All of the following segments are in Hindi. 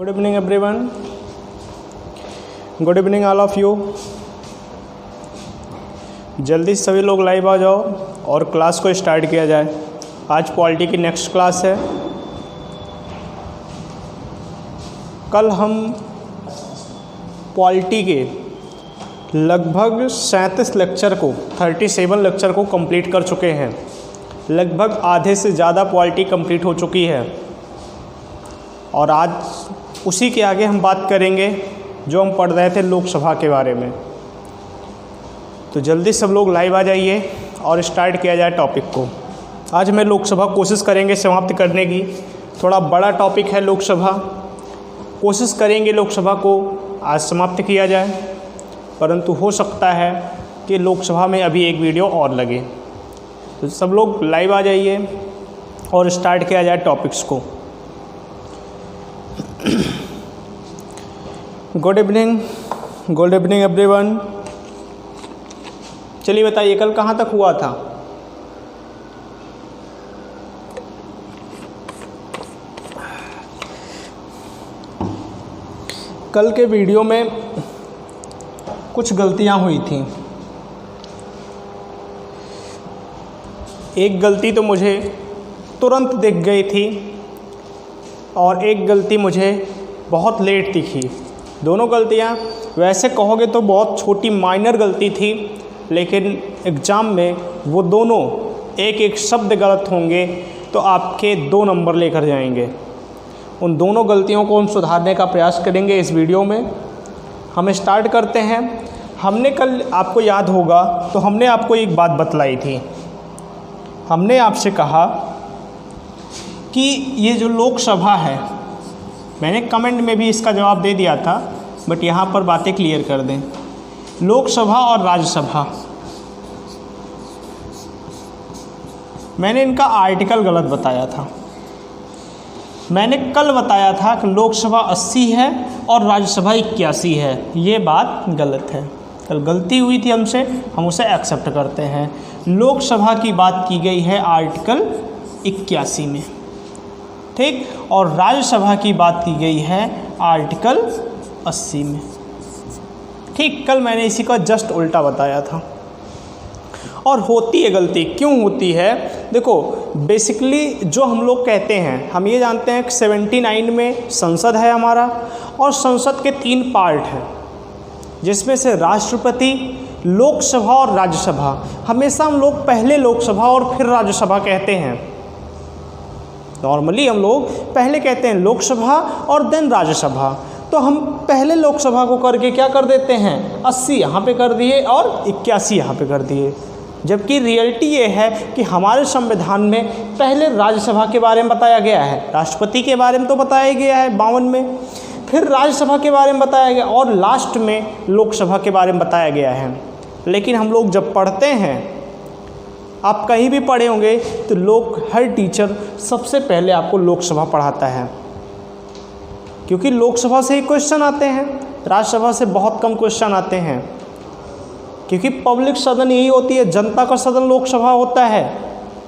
Good evening everyone, good evening all of you. जल्दी से सभी लोग लाइव आ जाओ और क्लास को स्टार्ट किया जाए। आज पॉलिटी की नेक्स्ट क्लास है। कल हम पॉलिटी के लगभग 37 लेक्चर को 37 लेक्चर को कंप्लीट कर चुके हैं। लगभग आधे से ज़्यादा पॉलिटी कंप्लीट हो चुकी है और आज उसी के आगे हम बात करेंगे जो हम पढ़ रहे थे लोकसभा के बारे में। तो जल्दी सब लोग लाइव आ जाइए और स्टार्ट किया जाए टॉपिक को। आज मैं लोकसभा कोशिश करेंगे समाप्त करने की। थोड़ा बड़ा टॉपिक है लोकसभा, कोशिश करेंगे लोकसभा को आज समाप्त किया जाए, परंतु हो सकता है कि लोकसभा में अभी एक वीडियो और लगे। तो सब लोग लाइव आ जाइए और स्टार्ट किया जाए टॉपिक्स को। Good evening everyone. चलिए बताइए कल कहाँ तक हुआ था। कल के वीडियो में कुछ गलतियाँ हुई थी। एक गलती तो मुझे तुरंत दिख गई थी और एक गलती मुझे बहुत लेट दिखी। दोनों गलतियाँ वैसे कहोगे तो बहुत छोटी माइनर गलती थी, लेकिन एग्ज़ाम में वो दोनों एक एक शब्द गलत होंगे तो आपके 2 नंबर लेकर जाएंगे। उन दोनों गलतियों को हम सुधारने का प्रयास करेंगे इस वीडियो में। हम स्टार्ट करते हैं। हमने कल, आपको याद होगा, तो हमने आपको एक बात बतलाई थी। हमने आपसे कहा कि ये जो लोकसभा है, मैंने कमेंट में भी इसका जवाब दे दिया था, बट यहाँ पर बातें क्लियर कर दें। लोकसभा और राज्यसभा, मैंने इनका आर्टिकल गलत बताया था। मैंने कल बताया था कि लोकसभा 80 है और राज्यसभा 81 है। ये बात गलत है। कल गलती हुई थी हमसे, हम उसे एक्सेप्ट करते हैं। लोकसभा की बात की गई है आर्टिकल 81 में, ठीक, और राज्यसभा की बात की गई है आर्टिकल 80 में, ठीक। कल मैंने इसी का जस्ट उल्टा बताया था। और होती है गलती, क्यों होती है? देखो, बेसिकली जो हम लोग कहते हैं, हम ये जानते हैं कि 79 में संसद है हमारा, और संसद के 3 पार्ट हैं, जिसमें से राष्ट्रपति, लोकसभा और राज्यसभा। हमेशा हम लोग पहले लोकसभा और फिर राज्यसभा कहते हैं। नॉर्मली हम लोग पहले कहते हैं लोकसभा और देन राज्यसभा। तो हम पहले लोकसभा को करके क्या कर देते हैं, 80 यहाँ पे कर दिए और 81 यहाँ पे कर दिए। जबकि रियलिटी ये है कि हमारे संविधान में पहले राज्यसभा के बारे में बताया गया है, राष्ट्रपति के बारे में तो बताया गया है 52 में, फिर राज्यसभा के बारे में बताया गया और लास्ट में लोकसभा के बारे में बताया गया है। लेकिन हम लोग जब पढ़ते हैं, आप कहीं भी पढ़े होंगे तो हर टीचर सबसे पहले आपको लोकसभा पढ़ाता है, क्योंकि लोकसभा से ही क्वेश्चन आते हैं, राज्यसभा से बहुत कम क्वेश्चन आते हैं, क्योंकि पब्लिक सदन यही होती है, जनता का सदन लोकसभा होता है,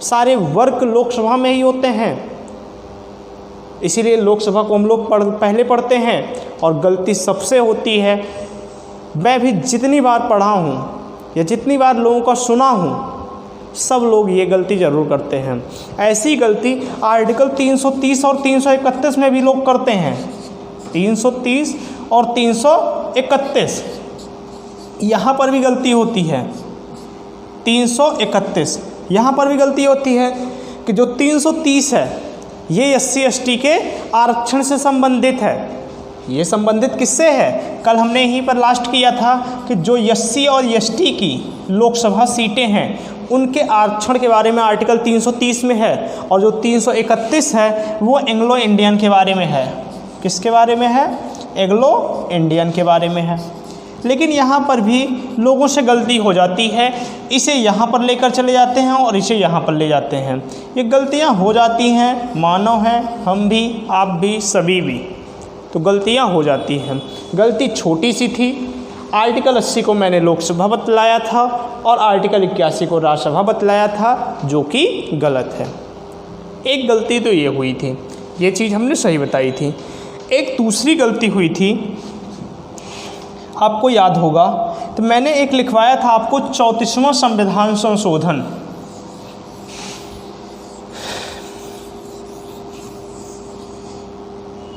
सारे वर्ग लोकसभा में ही होते हैं। इसीलिए लोकसभा को हम लोग पहले पढ़ते हैं और गलती सबसे होती है। मैं भी जितनी बार पढ़ा हूँ या जितनी बार लोगों का सुना हूँ, सब लोग ये गलती ज़रूर करते हैं। ऐसी गलती आर्टिकल 330 और 331 में भी लोग करते हैं। 330 और 331 यहाँ पर भी गलती होती है। 331 यहाँ पर भी गलती होती है कि जो 330 है ये SC ST के आरक्षण से संबंधित है। ये संबंधित किससे है? कल हमने यहीं पर लास्ट किया था कि जो SC और ST की लोकसभा सीटें हैं उनके आरक्षण के बारे में आर्टिकल 330 में है, और जो 331 है वो एंग्लो इंडियन के बारे में है। किसके बारे में है? एंग्लो इंडियन के बारे में है। लेकिन यहाँ पर भी लोगों से गलती हो जाती है, इसे यहाँ पर लेकर चले जाते हैं और इसे यहाँ पर ले जाते हैं। ये गलतियाँ हो जाती हैं, मानव हैं, हम भी, आप भी, सभी भी, तो गलतियाँ हो जाती हैं। गलती छोटी सी थी। आर्टिकल 80 को मैंने लोकसभा बतलाया था और आर्टिकल 81 को राज्यसभा बतलाया था, जो कि गलत है। एक गलती तो ये हुई थी, ये चीज़ हमने सही बताई थी। एक दूसरी गलती हुई थी, आपको याद होगा, तो मैंने एक लिखवाया था आपको 34वां संविधान संशोधन।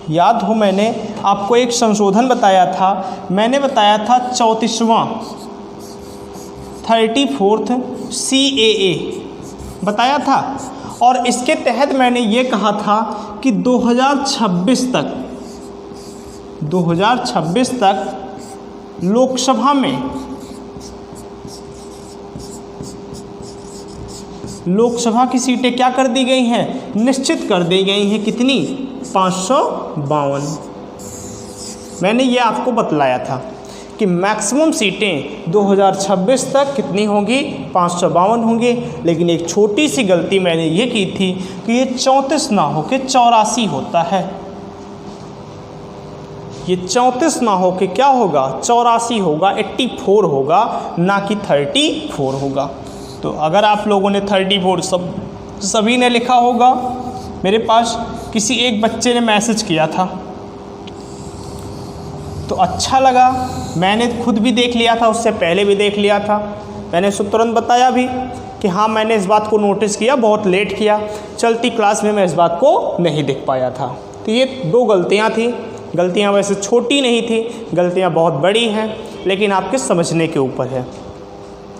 याद हो मैंने आपको एक संशोधन बताया था, मैंने बताया था 34वां 34th CAA बताया था। और इसके तहत मैंने ये कहा था कि 2026 तक लोकसभा में लोकसभा की सीटें क्या कर दी गई हैं, निश्चित कर दी गई हैं। कितनी? 552। मैंने ये आपको बतलाया था कि मैक्सिमम सीटें 2026 तक कितनी होंगी, 552 होंगी। लेकिन एक छोटी सी गलती मैंने ये की थी कि ये 34 ना हो के 84 होता है। ये 34 ना हो के क्या होगा, 84 होगा, 84 होगा, ना कि 34 होगा। तो अगर आप लोगों ने 34 सभी ने लिखा होगा, मेरे पास किसी एक बच्चे ने मैसेज किया था तो अच्छा लगा, मैंने खुद भी देख लिया था, उससे पहले भी देख लिया था, मैंने उसको तुरंत बताया भी कि हाँ मैंने इस बात को नोटिस किया, बहुत लेट किया, चलती क्लास में मैं इस बात को नहीं देख पाया था। तो ये 2 गलतियाँ थी। गलतियाँ वैसे छोटी नहीं थी, गलतियाँ बहुत बड़ी हैं, लेकिन आपके समझने के ऊपर है,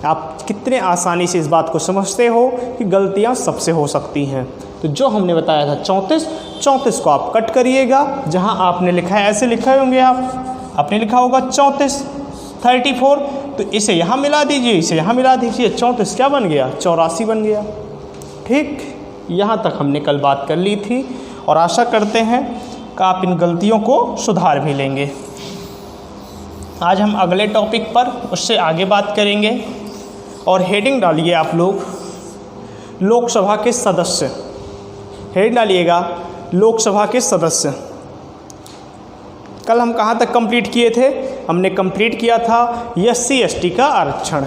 आप कितने आसानी से इस बात को समझते हो कि गलतियाँ सबसे हो सकती हैं। तो जो हमने बताया था 34 को आप कट करिएगा, जहाँ आपने लिखा है ऐसे लिखे होंगे, आपने लिखा होगा 34 34, तो इसे यहाँ मिला दीजिए, इसे यहाँ मिला दीजिए, 34 क्या बन गया, 84 बन गया। ठीक, यहाँ तक हमने कल बात कर ली थी और आशा करते हैं कि आप इन गलतियों को सुधार भी लेंगे। आज हम अगले टॉपिक पर उससे आगे बात करेंगे और हेडिंग डालिए आप लोग, लोकसभा के सदस्य। हेडिंग डालिएगा, लोकसभा के सदस्य। कल हम कहाँ तक कंप्लीट किए थे? हमने कंप्लीट किया था SC ST का आरक्षण।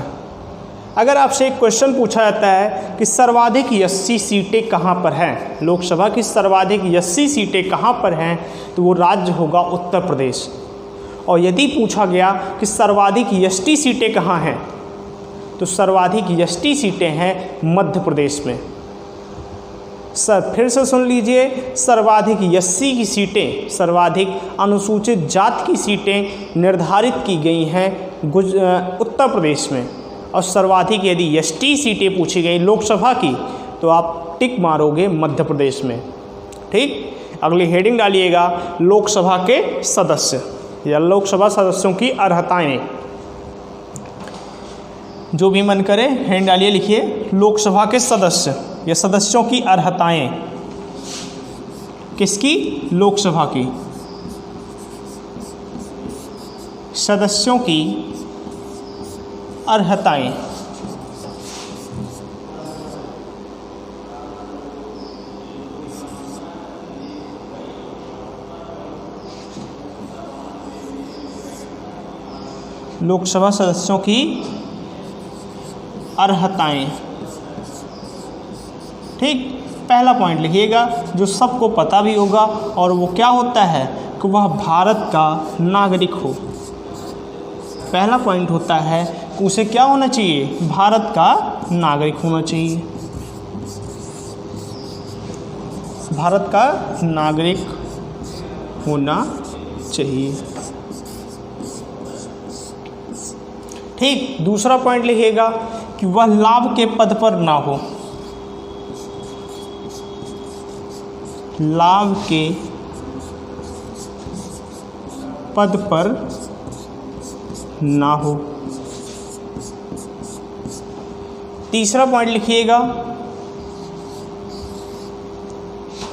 अगर आपसे एक क्वेश्चन पूछा जाता है कि सर्वाधिक SC सीटें कहाँ पर हैं, लोकसभा की सर्वाधिक SC सीटें कहाँ पर हैं, तो वो राज्य होगा उत्तर प्रदेश। और यदि पूछा गया कि सर्वाधिक ST सीटें कहाँ हैं, तो सर्वाधिक ST सीटें हैं मध्य प्रदेश में। सर फिर से सुन लीजिए, सर्वाधिक SC की सीटें, सर्वाधिक अनुसूचित जाति की सीटें निर्धारित की गई हैं उत्तर प्रदेश में। और सर्वाधिक यदि ST सीटें पूछी गई लोकसभा की, तो आप टिक मारोगे मध्य प्रदेश में। ठीक, अगली हेडिंग डालिएगा, लोकसभा के सदस्य या लोकसभा सदस्यों की अर्हताएं। जो भी मन करे हेडिंग डालिए, लिखिए लोकसभा के सदस्य या सदस्यों की अर्हताएं। किसकी? लोकसभा की, सदस्यों की अर्हताएं। लोकसभा सदस्यों की अर्हताएं। ठीक, पहला पॉइंट लिखिएगा जो सबको पता भी होगा, और वो क्या होता है कि वह भारत का नागरिक हो। पहला पॉइंट होता है कि उसे क्या होना चाहिए, भारत का नागरिक होना चाहिए, भारत का नागरिक होना चाहिए। ठीक, दूसरा पॉइंट लिखिएगा कि वह लाभ के पद पर ना हो, लाभ के पद पर ना हो। तीसरा पॉइंट लिखिएगा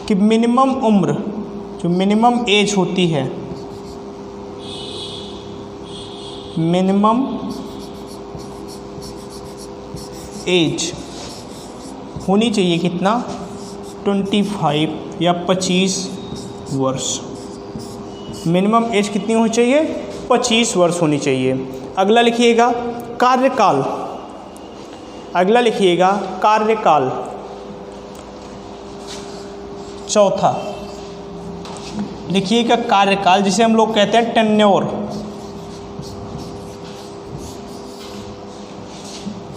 कि मिनिमम उम्र, जो मिनिमम एज होती है, मिनिमम एज होनी चाहिए कितना, 25 या 25 वर्ष। मिनिमम एज कितनी होनी चाहिए, 25 वर्ष होनी चाहिए। अगला लिखिएगा कार्यकाल, अगला लिखिएगा कार्यकाल। चौथा, लिखिएगा कार्यकाल, जिसे हम लोग कहते हैं टेन्योर।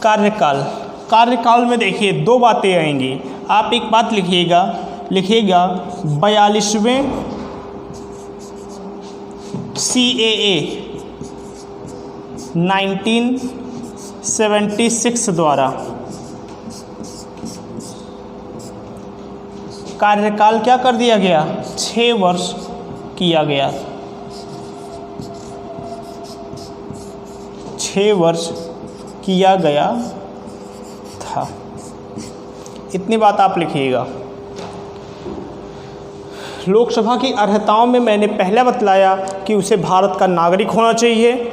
कार्यकाल, कार्यकाल में देखिए दो बातें आएंगी। आप एक बात लिखिएगा, लिखिएगा 42वें CAA 1976 द्वारा कार्यकाल क्या कर दिया गया, 6 वर्ष किया गया, 6 वर्ष किया गया था। इतनी बात आप लिखिएगा। लोकसभा की अर्हताओं में मैंने पहले बतलाया कि उसे भारत का नागरिक होना चाहिए।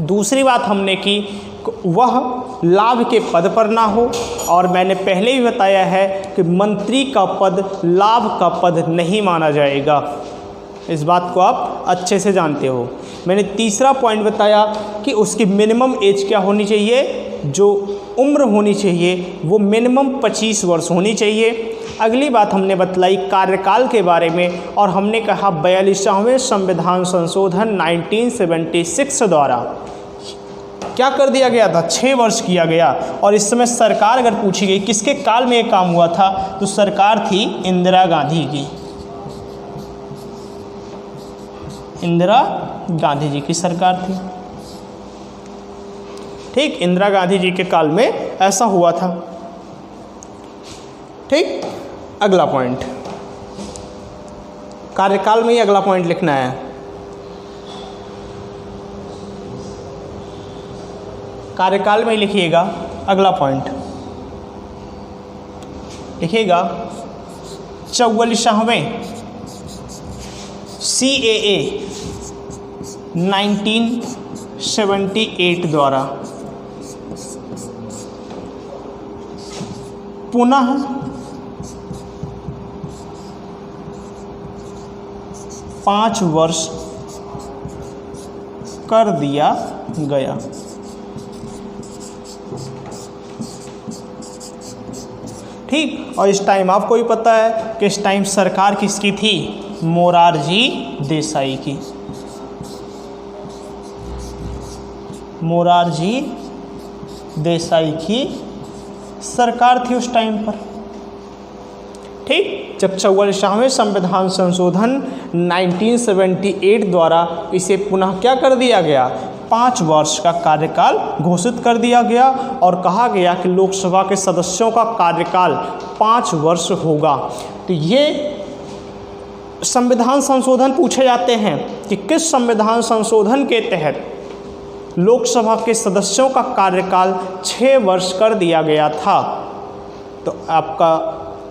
दूसरी बात हमने की वह लाभ के पद पर ना हो, और मैंने पहले भी बताया है कि मंत्री का पद लाभ का पद नहीं माना जाएगा। इस बात को आप अच्छे से जानते हो। मैंने तीसरा पॉइंट बताया कि उसकी मिनिमम एज क्या होनी चाहिए, जो उम्र होनी चाहिए वो मिनिमम 25 वर्ष होनी चाहिए। अगली बात हमने बतलाई कार्यकाल के बारे में, और हमने कहा 42वें संविधान संशोधन 1976 द्वारा क्या कर दिया गया था, 6 वर्ष किया गया। और इस समय सरकार अगर पूछी गई किसके काल में ये काम हुआ था, तो सरकार थी इंदिरा गांधी की, इंदिरा गांधी जी की सरकार थी। ठीक, इंदिरा गांधी जी के काल में ऐसा हुआ था। ठीक, अगला पॉइंट, कार्यकाल में ही अगला पॉइंट लिखना है। कार्यकाल में लिखिएगा अगला पॉइंट, लिखिएगा 44वें CAA 1978 द्वारा पुनः पाँच वर्ष कर दिया गया। ठीक, और इस टाइम आपको भी पता है कि इस टाइम सरकार किसकी थी, मोरारजी देसाई की, मोरारजी देसाई की सरकार थी उस टाइम पर। ठीक, जब 44वें संविधान संशोधन 1978 द्वारा इसे पुनः क्या कर दिया गया, 5 वर्ष का कार्यकाल घोषित कर दिया गया, और कहा गया कि लोकसभा के सदस्यों का कार्यकाल 5 वर्ष होगा। तो ये संविधान संशोधन पूछे जाते हैं कि किस संविधान संशोधन के तहत लोकसभा के सदस्यों का कार्यकाल 6 वर्ष कर दिया गया था। तो आपका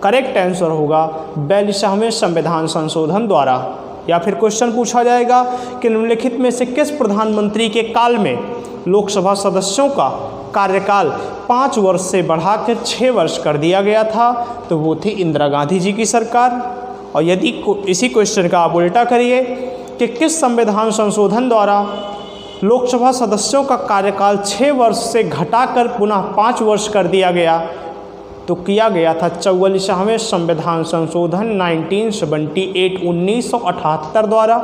करेक्ट आंसर होगा 42वें संविधान संशोधन द्वारा। या फिर क्वेश्चन पूछा जाएगा कि निम्नलिखित में से किस प्रधानमंत्री के काल में लोकसभा सदस्यों का कार्यकाल 5 वर्ष से बढ़ाकर 6 वर्ष कर दिया गया था, तो वो थी इंदिरा गांधी जी की सरकार। और यदि इसी क्वेश्चन का आप उल्टा करिए कि किस संविधान संशोधन द्वारा लोकसभा सदस्यों का कार्यकाल 6 वर्ष से घटाकर पुनः 5 वर्ष कर दिया गया, तो किया गया था 44वें संविधान संशोधन 1978 द्वारा।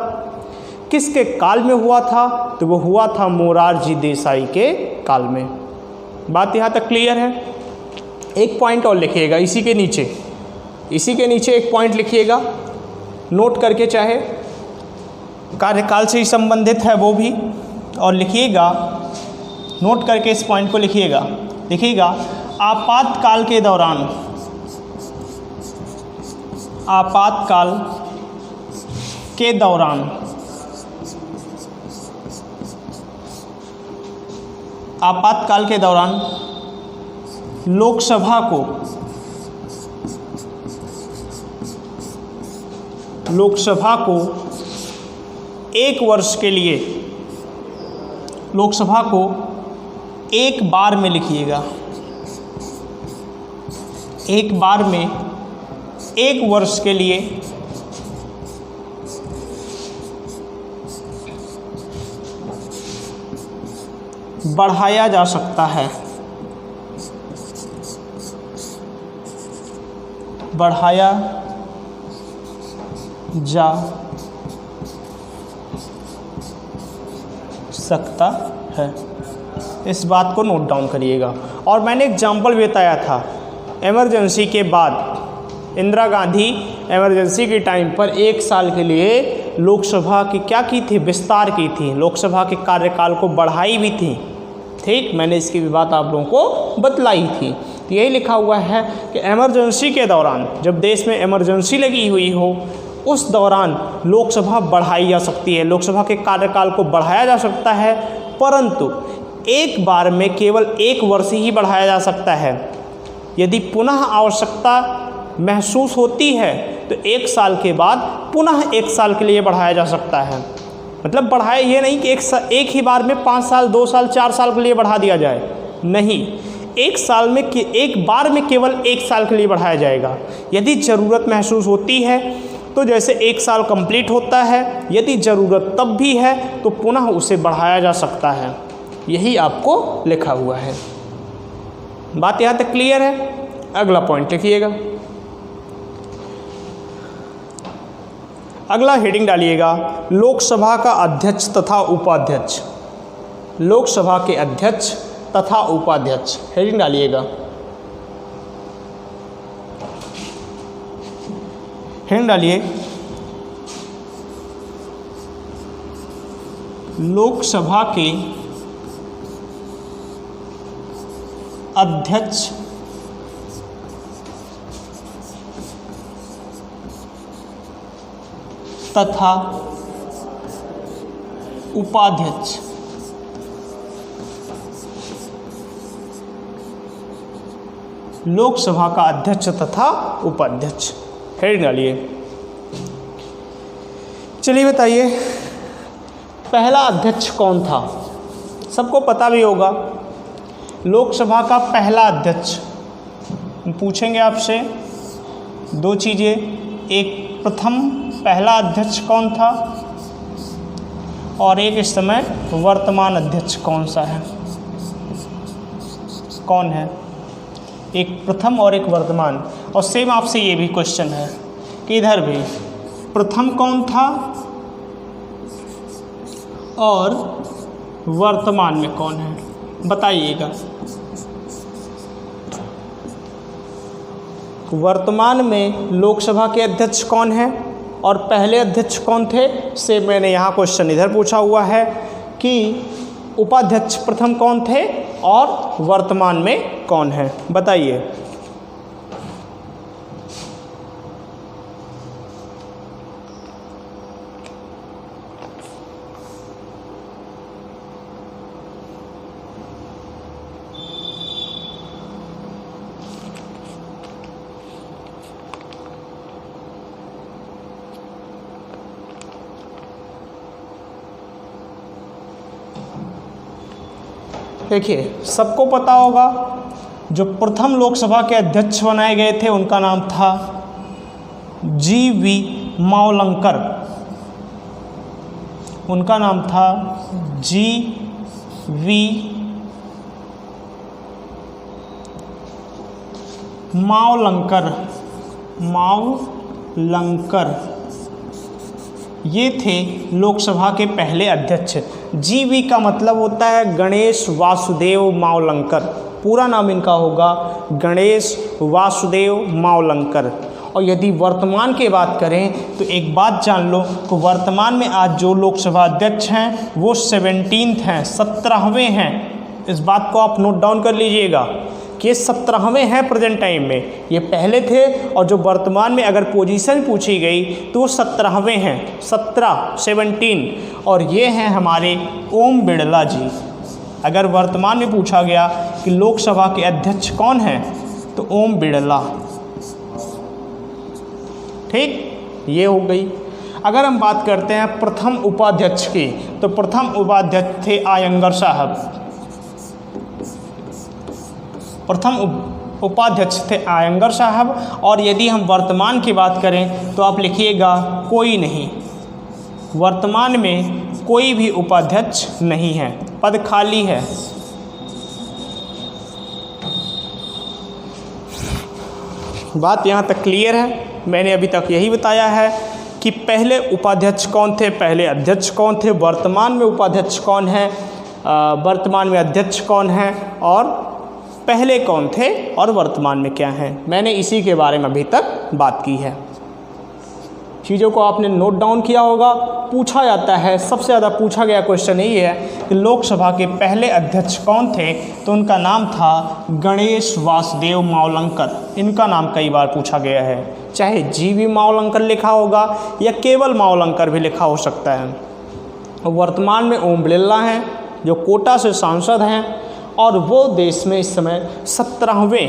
किसके काल में हुआ था, तो वो हुआ था मोरारजी देसाई के काल में। बात यहाँ तक क्लियर है। एक पॉइंट और लिखिएगा इसी के नीचे, इसी के नीचे एक पॉइंट लिखिएगा, नोट करके, चाहे कार्यकाल से ही संबंधित है वो भी, और लिखिएगा, नोट करके इस पॉइंट को लिखिएगा। लिखिएगा आपातकाल के दौरान, आपातकाल के दौरान आपातकाल के दौरान लोकसभा को 1 वर्ष के लिए, लोकसभा को एक बार में लिखिएगा, एक बार में 1 वर्ष के लिए बढ़ाया जा सकता है, बढ़ाया जा सकता है। इस बात को नोट डाउन करिएगा। और मैंने एग्जाम्पल भी बताया था, इमरजेंसी के बाद इंदिरा गांधी इमरजेंसी के टाइम पर 1 साल के लिए लोकसभा की क्या की थी, विस्तार की थी, लोकसभा के कार्यकाल को बढ़ाई भी थी। ठीक, मैंने इसकी भी बात आप लोगों को बतलाई थी। तो यही लिखा हुआ है कि इमरजेंसी के दौरान, जब देश में इमरजेंसी लगी हुई हो, उस दौरान लोकसभा बढ़ाई जा सकती है, लोकसभा के कार्यकाल को बढ़ाया जा सकता है, परंतु एक बार में केवल 1 वर्ष ही बढ़ाया जा सकता है। यदि पुनः आवश्यकता महसूस होती है तो 1 साल के बाद पुनः 1 साल के लिए बढ़ाया जा सकता है। मतलब बढ़ाया ये नहीं कि एक ही बार में 5 साल, 2 साल, 4 साल के लिए बढ़ा दिया जाए, नहीं, 1 साल में एक बार में केवल 1 साल के लिए बढ़ाया जाएगा। यदि ज़रूरत महसूस होती है तो जैसे 1 साल कंप्लीट होता है, यदि ज़रूरत तब भी है तो पुनः उसे बढ़ाया जा सकता है। यही आपको लिखा हुआ है। बात यहाँ तक क्लियर है? अगला पॉइंट लिखिएगा। अगला हेडिंग डालिएगा, लोकसभा का अध्यक्ष तथा उपाध्यक्ष। लोकसभा के अध्यक्ष तथा उपाध्यक्ष, हेडिंग डालिएगा। हेडिंग डालिए, लोकसभा के अध्यक्ष तथा उपाध्यक्ष। लोकसभा का अध्यक्ष तथा उपाध्यक्ष, हेडिंग डालिए। चलिए बताइए, पहला अध्यक्ष कौन था? सबको पता भी होगा, लोकसभा का पहला अध्यक्ष। पूछेंगे आपसे 2 चीज़ें, एक प्रथम पहला अध्यक्ष कौन था और एक इस समय वर्तमान अध्यक्ष कौन सा है, कौन है? एक प्रथम और एक वर्तमान। और सेम आपसे ये भी क्वेश्चन है कि इधर भी प्रथम कौन था और वर्तमान में कौन है, बताइएगा। वर्तमान में लोकसभा के अध्यक्ष कौन है और पहले अध्यक्ष कौन थे? से मैंने यहाँ क्वेश्चन इधर पूछा हुआ है कि उपाध्यक्ष प्रथम कौन थे और वर्तमान में कौन है, बताइए। देखिए, सबको पता होगा जो प्रथम लोकसभा के अध्यक्ष बनाए गए थे उनका नाम था जी.वी. मावलंकर। उनका नाम था जी.वी. मावलंकर। ये थे लोकसभा के पहले अध्यक्ष। जी.वी. का मतलब होता है गणेश वासुदेव मावलंकर। पूरा नाम इनका होगा गणेश वासुदेव मावलंकर। और यदि वर्तमान की बात करें तो एक बात जान लो कि वर्तमान में आज जो लोकसभा अध्यक्ष हैं वो 17th हैं, 17वें हैं। इस बात को आप नोट डाउन कर लीजिएगा कि ये 17वें हैं प्रेजेंट टाइम में। ये पहले थे और जो वर्तमान में अगर पोजीशन पूछी गई तो वो 17वें हैं, 17। और ये हैं हमारे ओम बिड़ला जी। अगर वर्तमान में पूछा गया कि लोकसभा के अध्यक्ष कौन हैं तो ओम बिड़ला। ठीक, ये हो गई। अगर हम बात करते हैं प्रथम उपाध्यक्ष की तो प्रथम उपाध्यक्ष थे आयंगर साहब। प्रथम उपाध्यक्ष थे आयंगर साहब। और यदि हम वर्तमान की बात करें तो आप लिखिएगा कोई नहीं, वर्तमान में कोई भी उपाध्यक्ष नहीं है, पद खाली है। बात यहाँ तक क्लियर है? मैंने अभी तक यही बताया है कि पहले उपाध्यक्ष कौन थे, पहले अध्यक्ष कौन थे, वर्तमान में उपाध्यक्ष कौन है, वर्तमान में अध्यक्ष कौन है, और पहले कौन थे और वर्तमान में क्या हैं। मैंने इसी के बारे में अभी तक बात की है। चीज़ों को आपने नोट डाउन किया होगा। पूछा जाता है, सबसे ज़्यादा पूछा गया क्वेश्चन यही है कि लोकसभा के पहले अध्यक्ष कौन थे, तो उनका नाम था गणेश वासुदेव मावलंकर। इनका नाम कई बार पूछा गया है, चाहे जीवी मावलंकर लिखा होगा या केवल मावलंकर भी लिखा हो सकता है। वर्तमान में ओम बिरला हैं जो कोटा से सांसद हैं, और वो देश में इस समय 17वें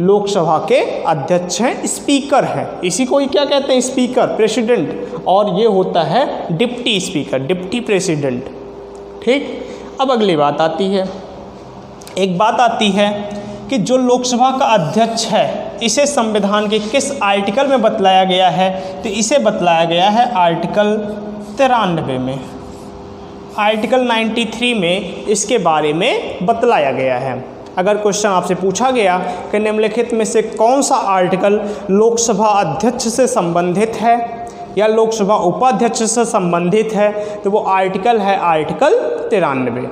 लोकसभा के अध्यक्ष हैं, स्पीकर हैं। इसी को ही क्या कहते हैं, स्पीकर, प्रेसिडेंट, और ये होता है डिप्टी स्पीकर, डिप्टी प्रेसिडेंट। ठीक, अब अगली बात आती है, एक बात आती है कि जो लोकसभा का अध्यक्ष है इसे संविधान के किस आर्टिकल में बतलाया गया है, तो इसे बतलाया गया है आर्टिकल 93 में। आर्टिकल 93 में इसके बारे में बतलाया गया है। अगर क्वेश्चन आपसे पूछा गया कि निम्नलिखित में से कौन सा आर्टिकल लोकसभा अध्यक्ष से संबंधित है या लोकसभा उपाध्यक्ष से संबंधित है, तो वो आर्टिकल है आर्टिकल 93।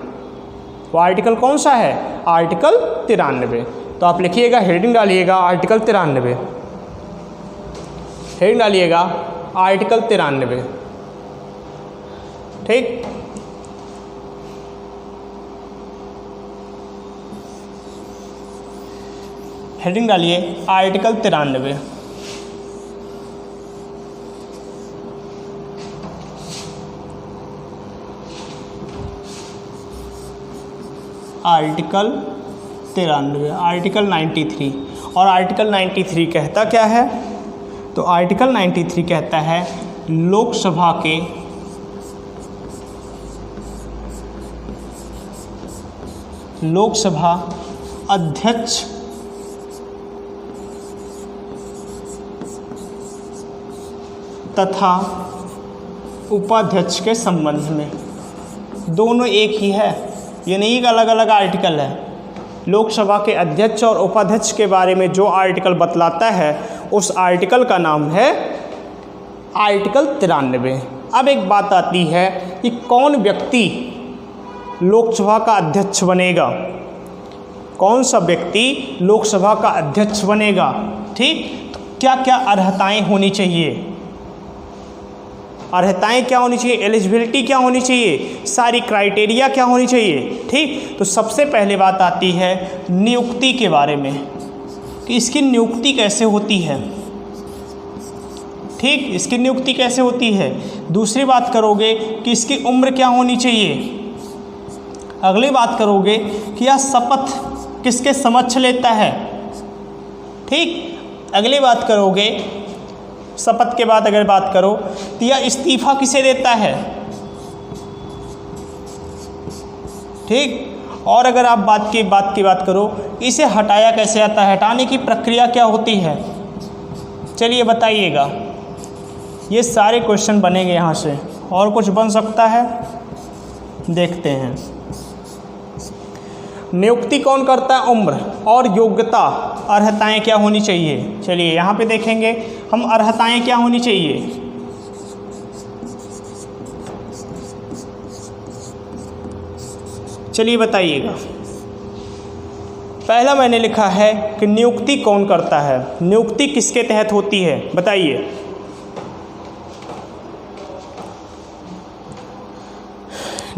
वो आर्टिकल कौन सा है, आर्टिकल 93। तो आप लिखिएगा, हेडिंग डालिएगा आर्टिकल 93, हेडिंग डालिएगा आर्टिकल 93। ठीक, हेडिंग डालिए आर्टिकल 93। Article 93, article 93। और आर्टिकल 93 कहता क्या है, तो आर्टिकल 93 कहता है लोकसभा के लोकसभा अध्यक्ष तथा उपाध्यक्ष के संबंध में। दोनों एक ही है, ये नहीं कि अलग अलग आर्टिकल है। लोकसभा के अध्यक्ष और उपाध्यक्ष के बारे में जो आर्टिकल बतलाता है उस आर्टिकल का नाम है आर्टिकल 93। अब एक बात आती है कि कौन व्यक्ति लोकसभा का अध्यक्ष बनेगा, कौन सा व्यक्ति लोकसभा का अध्यक्ष बनेगा। ठीक, तो क्या क्या अर्हताएं होनी चाहिए, अर्हताएं क्या होनी चाहिए, एलिजिबिलिटी क्या होनी चाहिए, सारी क्राइटेरिया क्या होनी चाहिए। ठीक, तो सबसे पहले बात आती है नियुक्ति के बारे में कि इसकी नियुक्ति कैसे होती है। ठीक, इसकी नियुक्ति कैसे होती है। दूसरी बात करोगे कि इसकी उम्र क्या होनी चाहिए। अगली बात करोगे कि यह शपथ किसके समक्ष लेता है। ठीक, अगली बात करोगे, शपथ के बाद अगर बात करो तो यह इस्तीफा किसे देता है। ठीक, और अगर आप बात की बात करो, इसे हटाया कैसे जाता है, हटाने की प्रक्रिया क्या होती है। चलिए बताइएगा। ये सारे क्वेश्चन बनेंगे यहाँ से, और कुछ बन सकता है, देखते हैं। नियुक्ति कौन करता है, उम्र और योग्यता, अर्हताएं क्या होनी चाहिए। चलिए यहाँ पे देखेंगे हम, अर्हताएं क्या होनी चाहिए। चलिए बताइएगा। पहला मैंने लिखा है कि नियुक्ति कौन करता है, नियुक्ति किसके तहत होती है, बताइए।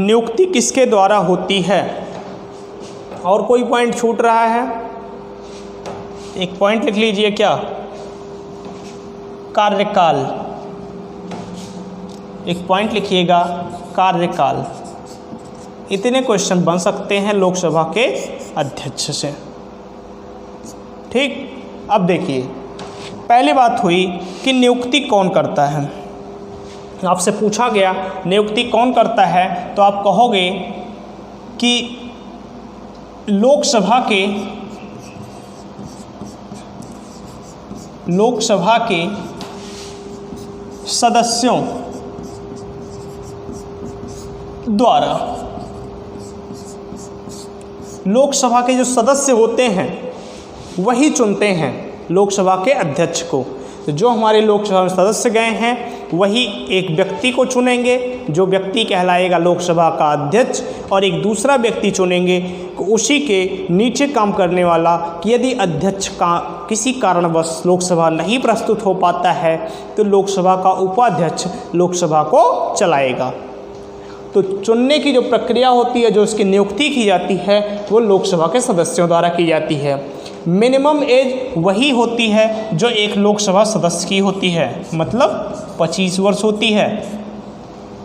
नियुक्ति किसके द्वारा होती है। और कोई पॉइंट छूट रहा है, एक पॉइंट लिख लीजिए, क्या, कार्यकाल। एक पॉइंट लिखिएगा, कार्यकाल। इतने क्वेश्चन बन सकते हैं लोकसभा के अध्यक्ष से। ठीक, अब देखिए, पहली बात हुई कि नियुक्ति कौन करता है। आपसे पूछा गया नियुक्ति कौन करता है, तो आप कहोगे कि लोकसभा के सदस्यों द्वारा, लोकसभा के जो सदस्य होते हैं वही चुनते हैं लोकसभा के अध्यक्ष को। तो जो हमारे लोकसभा में सदस्य गए हैं वही एक व्यक्ति को चुनेंगे, जो व्यक्ति कहलाएगा लोकसभा का अध्यक्ष, और एक दूसरा व्यक्ति चुनेंगे उसी के नीचे काम करने वाला कि यदि अध्यक्ष का किसी कारणवश लोकसभा नहीं प्रस्तुत हो पाता है तो लोकसभा का उपाध्यक्ष लोकसभा को चलाएगा। तो चुनने की जो प्रक्रिया होती है, जो उसकी नियुक्ति की जाती है, वो लोकसभा के सदस्यों द्वारा की जाती है। मिनिमम एज वही होती है जो एक लोकसभा सदस्य की होती है, मतलब 25 वर्ष होती है।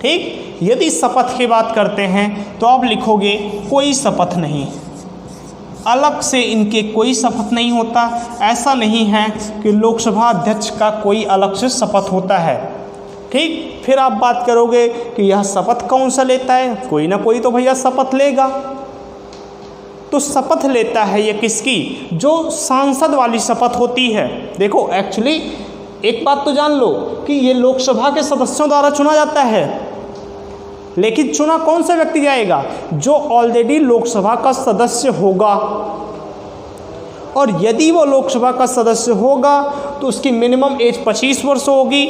ठीक। यदि शपथ की बात करते हैं तो आप लिखोगे कोई शपथ नहीं, अलग से इनके कोई शपथ नहीं होता। ऐसा नहीं है कि लोकसभा अध्यक्ष का कोई अलग से शपथ होता है। ठीक। फिर आप बात करोगे कि यह शपथ कौन सा लेता है, कोई ना कोई तो भैया शपथ लेगा। तो शपथ लेता है ये किसकी, जो सांसद वाली शपथ होती है। देखो एक्चुअली एक बात तो जान लो कि ये लोकसभा के सदस्यों द्वारा चुना जाता है, लेकिन चुना कौन सा व्यक्ति जाएगा, जो ऑलरेडी लोकसभा का सदस्य होगा। और यदि वो लोकसभा का सदस्य होगा तो उसकी मिनिमम एज 25 वर्ष होगी।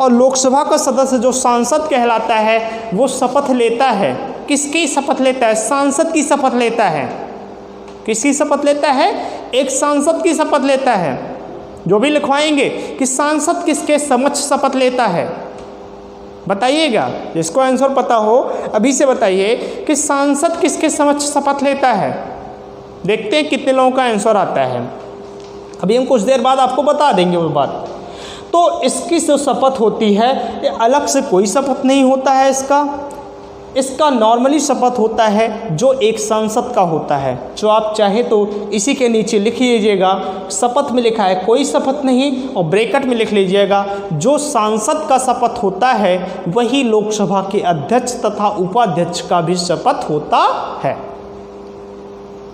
और लोकसभा का सदस्य जो सांसद कहलाता है वो शपथ लेता है। किसकी शपथ लेता है, सांसद की शपथ लेता है। किसकी शपथ लेता है, एक सांसद की शपथ लेता है। जो भी लिखवाएंगे कि सांसद किसके समक्ष शपथ लेता है, बताइएगा। जिसको आंसर पता हो अभी से बताइए कि सांसद किसके समक्ष शपथ लेता है। देखते हैं कितने लोगों का आंसर आता है। अभी हम कुछ देर बाद आपको बता देंगे वो बात। तो इसकी जो शपथ होती है ये अलग से कोई शपथ नहीं होता है इसका नॉर्मली शपथ होता है जो एक सांसद का होता है। जो आप चाहे तो इसी के नीचे लिख लीजिएगा, शपथ में लिखा है कोई शपथ नहीं, और ब्रैकेट में लिख लीजिएगा जो सांसद का शपथ होता है वही लोकसभा के अध्यक्ष तथा उपाध्यक्ष का भी शपथ होता है।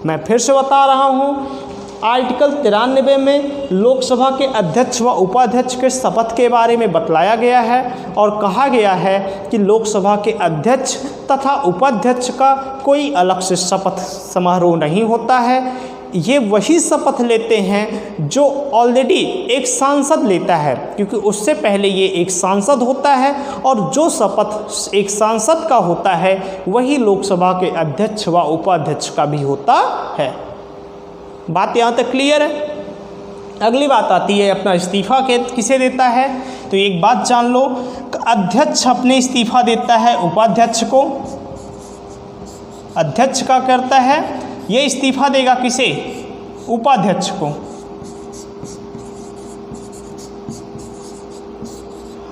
मैं फिर से बता रहा हूँ, आर्टिकल 93 में लोकसभा के अध्यक्ष व उपाध्यक्ष के शपथ के बारे में बतलाया गया है और कहा गया है कि लोकसभा के अध्यक्ष तथा उपाध्यक्ष का कोई अलग से शपथ समारोह नहीं होता है। ये वही शपथ लेते हैं जो ऑलरेडी एक सांसद लेता है, क्योंकि उससे पहले ये एक सांसद होता है और जो शपथ एक सांसद का होता है वही लोकसभा के अध्यक्ष व उपाध्यक्ष का भी होता है। बात यहाँ तक क्लियर है। अगली बात आती है अपना इस्तीफा किसे देता है। तो एक बात जान लो, अध्यक्ष अपने इस्तीफा देता है उपाध्यक्ष को। अध्यक्ष का करता है, ये इस्तीफा देगा किसे, उपाध्यक्ष को।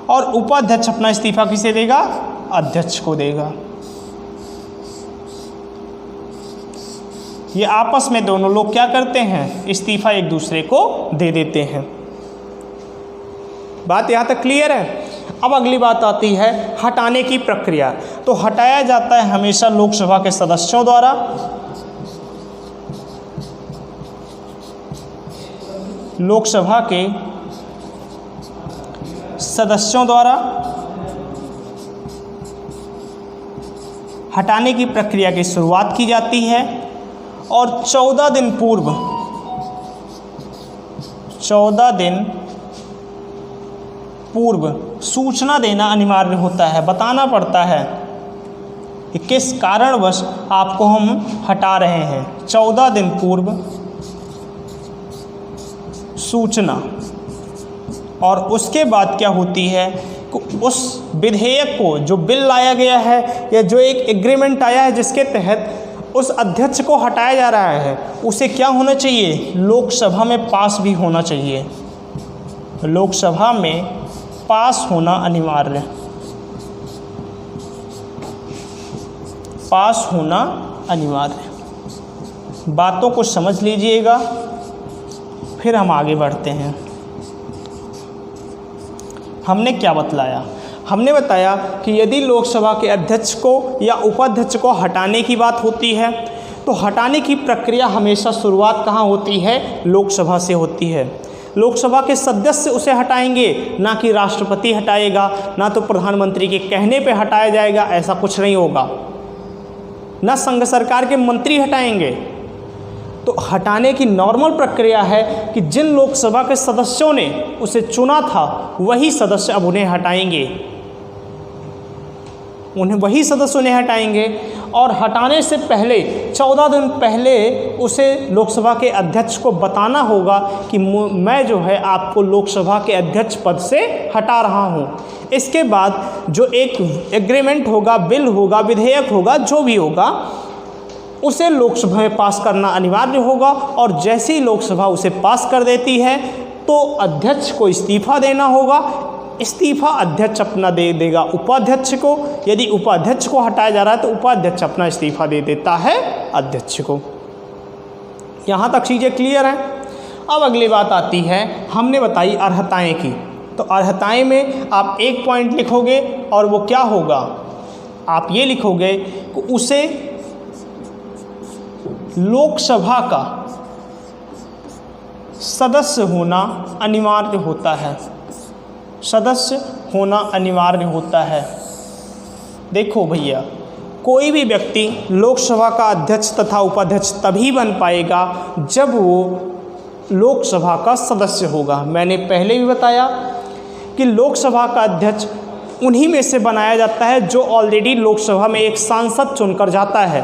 और उपाध्यक्ष अपना इस्तीफा किसे देगा, अध्यक्ष को देगा। ये आपस में दोनों लोग क्या करते हैं, इस्तीफा एक दूसरे को दे देते हैं। बात यहाँ तक क्लियर है। अब अगली बात आती है हटाने की प्रक्रिया। तो हटाया जाता है हमेशा लोकसभा के सदस्यों द्वारा। लोकसभा के सदस्यों द्वारा हटाने की प्रक्रिया की शुरुआत की जाती है और 14 दिन पूर्व सूचना देना अनिवार्य होता है। बताना पड़ता है कि किस कारणवश आपको हम हटा रहे हैं। 14 दिन पूर्व सूचना। और उसके बाद क्या होती है कि उस विधेयक को, जो बिल लाया गया है या जो एक एग्रीमेंट आया है जिसके तहत उस अध्यक्ष को हटाया जा रहा है, उसे क्या होना चाहिए, लोकसभा में पास भी होना चाहिए। लोकसभा में पास होना अनिवार्य, पास होना अनिवार्य। बातों को समझ लीजिएगा, फिर हम आगे बढ़ते हैं। हमने क्या बतलाया, हमने बताया कि यदि लोकसभा के अध्यक्ष को या उपाध्यक्ष को हटाने की बात होती है तो हटाने की प्रक्रिया हमेशा शुरुआत कहाँ होती है, लोकसभा से होती है। लोकसभा के सदस्य उसे हटाएंगे, ना कि राष्ट्रपति हटाएगा, ना तो प्रधानमंत्री के कहने पे हटाया जाएगा, ऐसा कुछ नहीं होगा। ना संघ सरकार के मंत्री हटाएंगे, तो हटाने की नॉर्मल प्रक्रिया है कि जिन लोकसभा के सदस्यों ने उसे चुना था वही सदस्य अब उन्हें हटाएंगे, वही सदस्य उन्हें हटाएंगे। और हटाने से पहले 14 दिन पहले उसे लोकसभा के अध्यक्ष को बताना होगा कि मैं जो है आपको लोकसभा के अध्यक्ष पद से हटा रहा हूँ। इसके बाद जो एक एग्रीमेंट होगा, बिल होगा, विधेयक होगा, जो भी होगा, उसे लोकसभा में पास करना अनिवार्य होगा। और जैसे ही लोकसभा उसे पास कर देती है तो अध्यक्ष को इस्तीफा देना होगा। इस्तीफा अध्यक्ष अपना दे देगा उपाध्यक्ष को। यदि उपाध्यक्ष को हटाया जा रहा है तो उपाध्यक्ष अपना इस्तीफा दे देता है अध्यक्ष को। यहाँ तक चीज़ें क्लियर हैं। अब अगली बात आती है, हमने बताई अर्हताएं की। तो अर्हताएं में आप एक पॉइंट लिखोगे और वो क्या होगा, आप ये लिखोगे कि उसे लोकसभा का सदस्य होना अनिवार्य होता है, सदस्य होना अनिवार्य होता है। देखो भैया, कोई भी व्यक्ति लोकसभा का अध्यक्ष तथा उपाध्यक्ष तभी बन पाएगा जब वो लोकसभा का सदस्य होगा। मैंने पहले भी बताया कि लोकसभा का अध्यक्ष उन्हीं में से बनाया जाता है जो ऑलरेडी लोकसभा में एक सांसद चुनकर जाता है।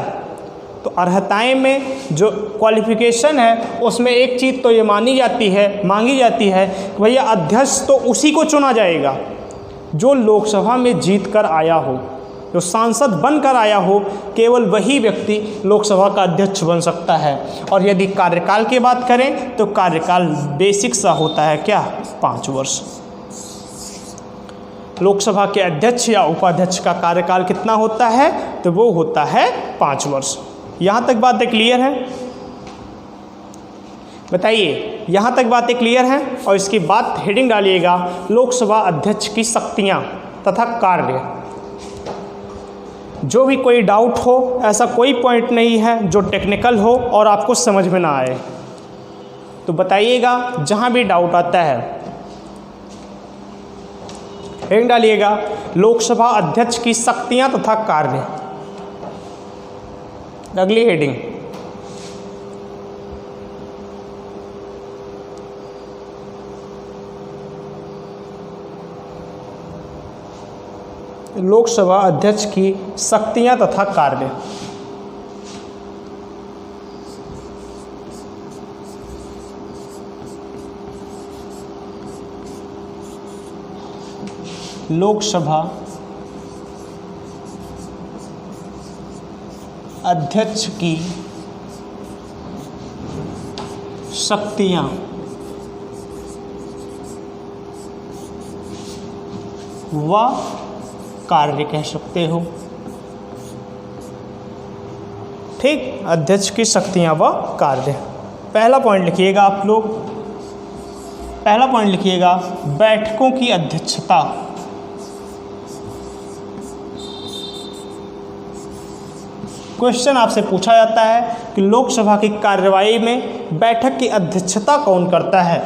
तो अर्हताएं में जो क्वालिफिकेशन है उसमें एक चीज़ तो ये मांगी जाती है कि भैया अध्यक्ष तो उसी को चुना जाएगा जो लोकसभा में जीत कर आया हो, जो सांसद बनकर आया हो, केवल वही व्यक्ति लोकसभा का अध्यक्ष बन सकता है। और यदि कार्यकाल की बात करें तो कार्यकाल बेसिक सा होता है क्या, 5 वर्ष। लोकसभा के अध्यक्ष या उपाध्यक्ष का कार्यकाल कितना होता है, तो वो होता है 5 वर्ष। यहाँ तक बातें क्लियर हैं? बताइए, यहाँ तक बातें क्लियर हैं? और इसकी बात हेडिंग डालिएगा, लोकसभा अध्यक्ष की शक्तियाँ तथा कार्य। जो भी कोई डाउट हो, ऐसा कोई पॉइंट नहीं है जो टेक्निकल हो और आपको समझ में ना आए, तो बताइएगा। जहाँ भी डाउट आता है हेडिंग डालिएगा, लोकसभा अध्यक्ष की शक्तियाँ तथा कार्य। अगली हेडिंग, लोकसभा अध्यक्ष की शक्तियां तथा कार्य। लोकसभा अध्यक्ष की शक्तियां व कार्य कह सकते हो। ठीक, अध्यक्ष की शक्तियां व कार्य। पहला पॉइंट लिखिएगा आप लोग, पहला पॉइंट लिखिएगा, बैठकों की अध्यक्षता। क्वेश्चन आपसे पूछा जाता है कि लोकसभा की कार्यवाही में बैठक की अध्यक्षता कौन करता है?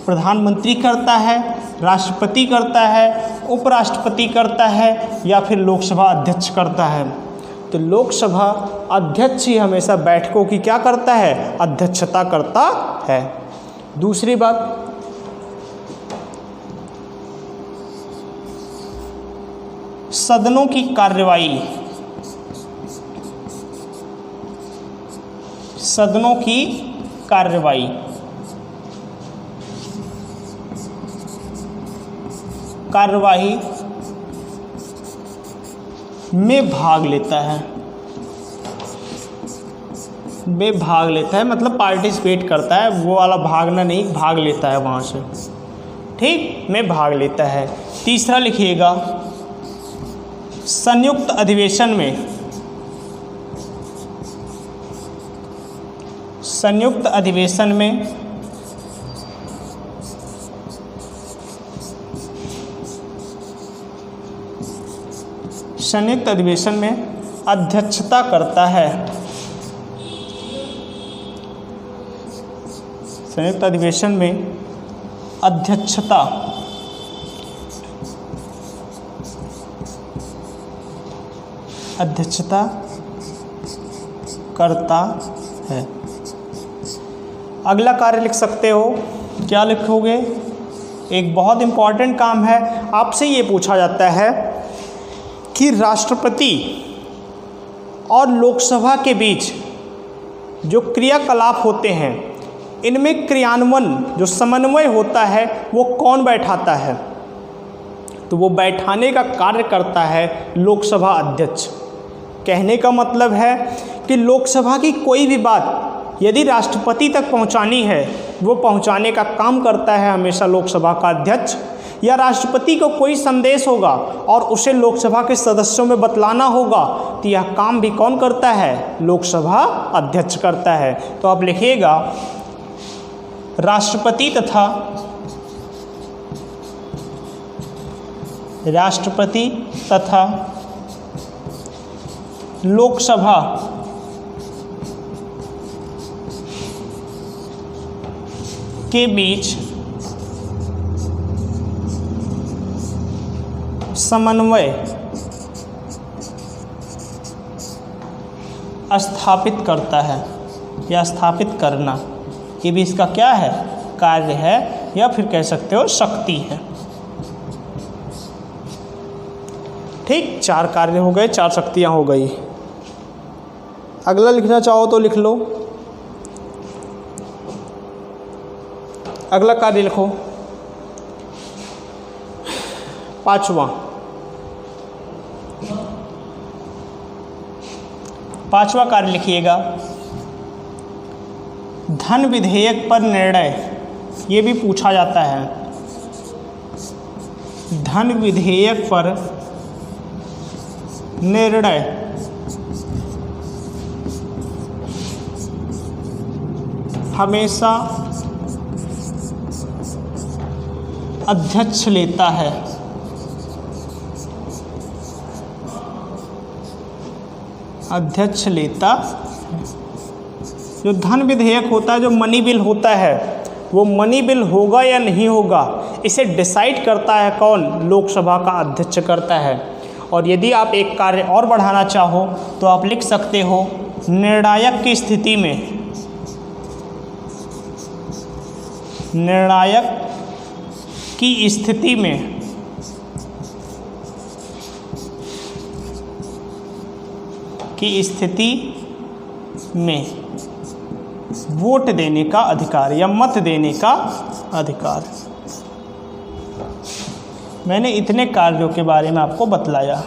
प्रधानमंत्री करता है, राष्ट्रपति करता है, उपराष्ट्रपति करता है, या फिर लोकसभा अध्यक्ष करता है? तो लोकसभा अध्यक्ष ही हमेशा बैठकों की क्या करता है, अध्यक्षता करता है। दूसरी बात, सदनों की कार्यवाही, सदनों की कार्यवाही में भाग लेता है, मतलब पार्टिसिपेट करता है, वो वाला भागना नहीं, भाग लेता है वहाँ से। ठीक, में भाग लेता है। तीसरा लिखिएगा, संयुक्त अधिवेशन में, संयुक्त अधिवेशन में संयुक्त अधिवेशन में अध्यक्षता करता है। संयुक्त अधिवेशन में अध्यक्षता करता है। अगला कार्य लिख सकते हो, क्या लिखोगे? एक बहुत इम्पॉर्टेंट काम है, आपसे ये पूछा जाता है कि राष्ट्रपति और लोकसभा के बीच जो क्रियाकलाप होते हैं इनमें क्रियान्वयन जो समन्वय होता है वो कौन बैठाता है? तो वो बैठाने का कार्य करता है लोकसभा अध्यक्ष। कहने का मतलब है कि लोकसभा की कोई भी बात यदि राष्ट्रपति तक पहुंचानी है वो पहुंचाने का काम करता है हमेशा लोकसभा का अध्यक्ष, या राष्ट्रपति को कोई संदेश होगा और उसे लोकसभा के सदस्यों में बतलाना होगा तो यह काम भी कौन करता है? लोकसभा अध्यक्ष करता है। तो आप लिखिएगा राष्ट्रपति तथा लोकसभा के बीच समन्वय स्थापित करता है, या स्थापित करना, ये भी इसका क्या है? कार्य है, या फिर कह सकते हो शक्ति है। ठीक, 4 कार्य हो गए, 4 शक्तियां हो गई। अगला लिखना चाहो तो लिख लो। अगला कार्य लिखो, 5वां कार्य लिखिएगा धन विधेयक पर निर्णय। ये भी पूछा जाता है, धन विधेयक पर निर्णय हमेशा अध्यक्ष लेता है। अध्यक्ष लेता, जो धन विधेयक होता है, जो मनी बिल होता है, वो मनी बिल होगा या नहीं होगा इसे डिसाइड करता है कौन? लोकसभा का अध्यक्ष करता है। और यदि आप एक कार्य और बढ़ाना चाहो तो आप लिख सकते हो निर्णायक की स्थिति में, निर्णायक की स्थिति में वोट देने का अधिकार या मत देने का अधिकार। मैंने इतने कार्यों के बारे में आपको बतलाया।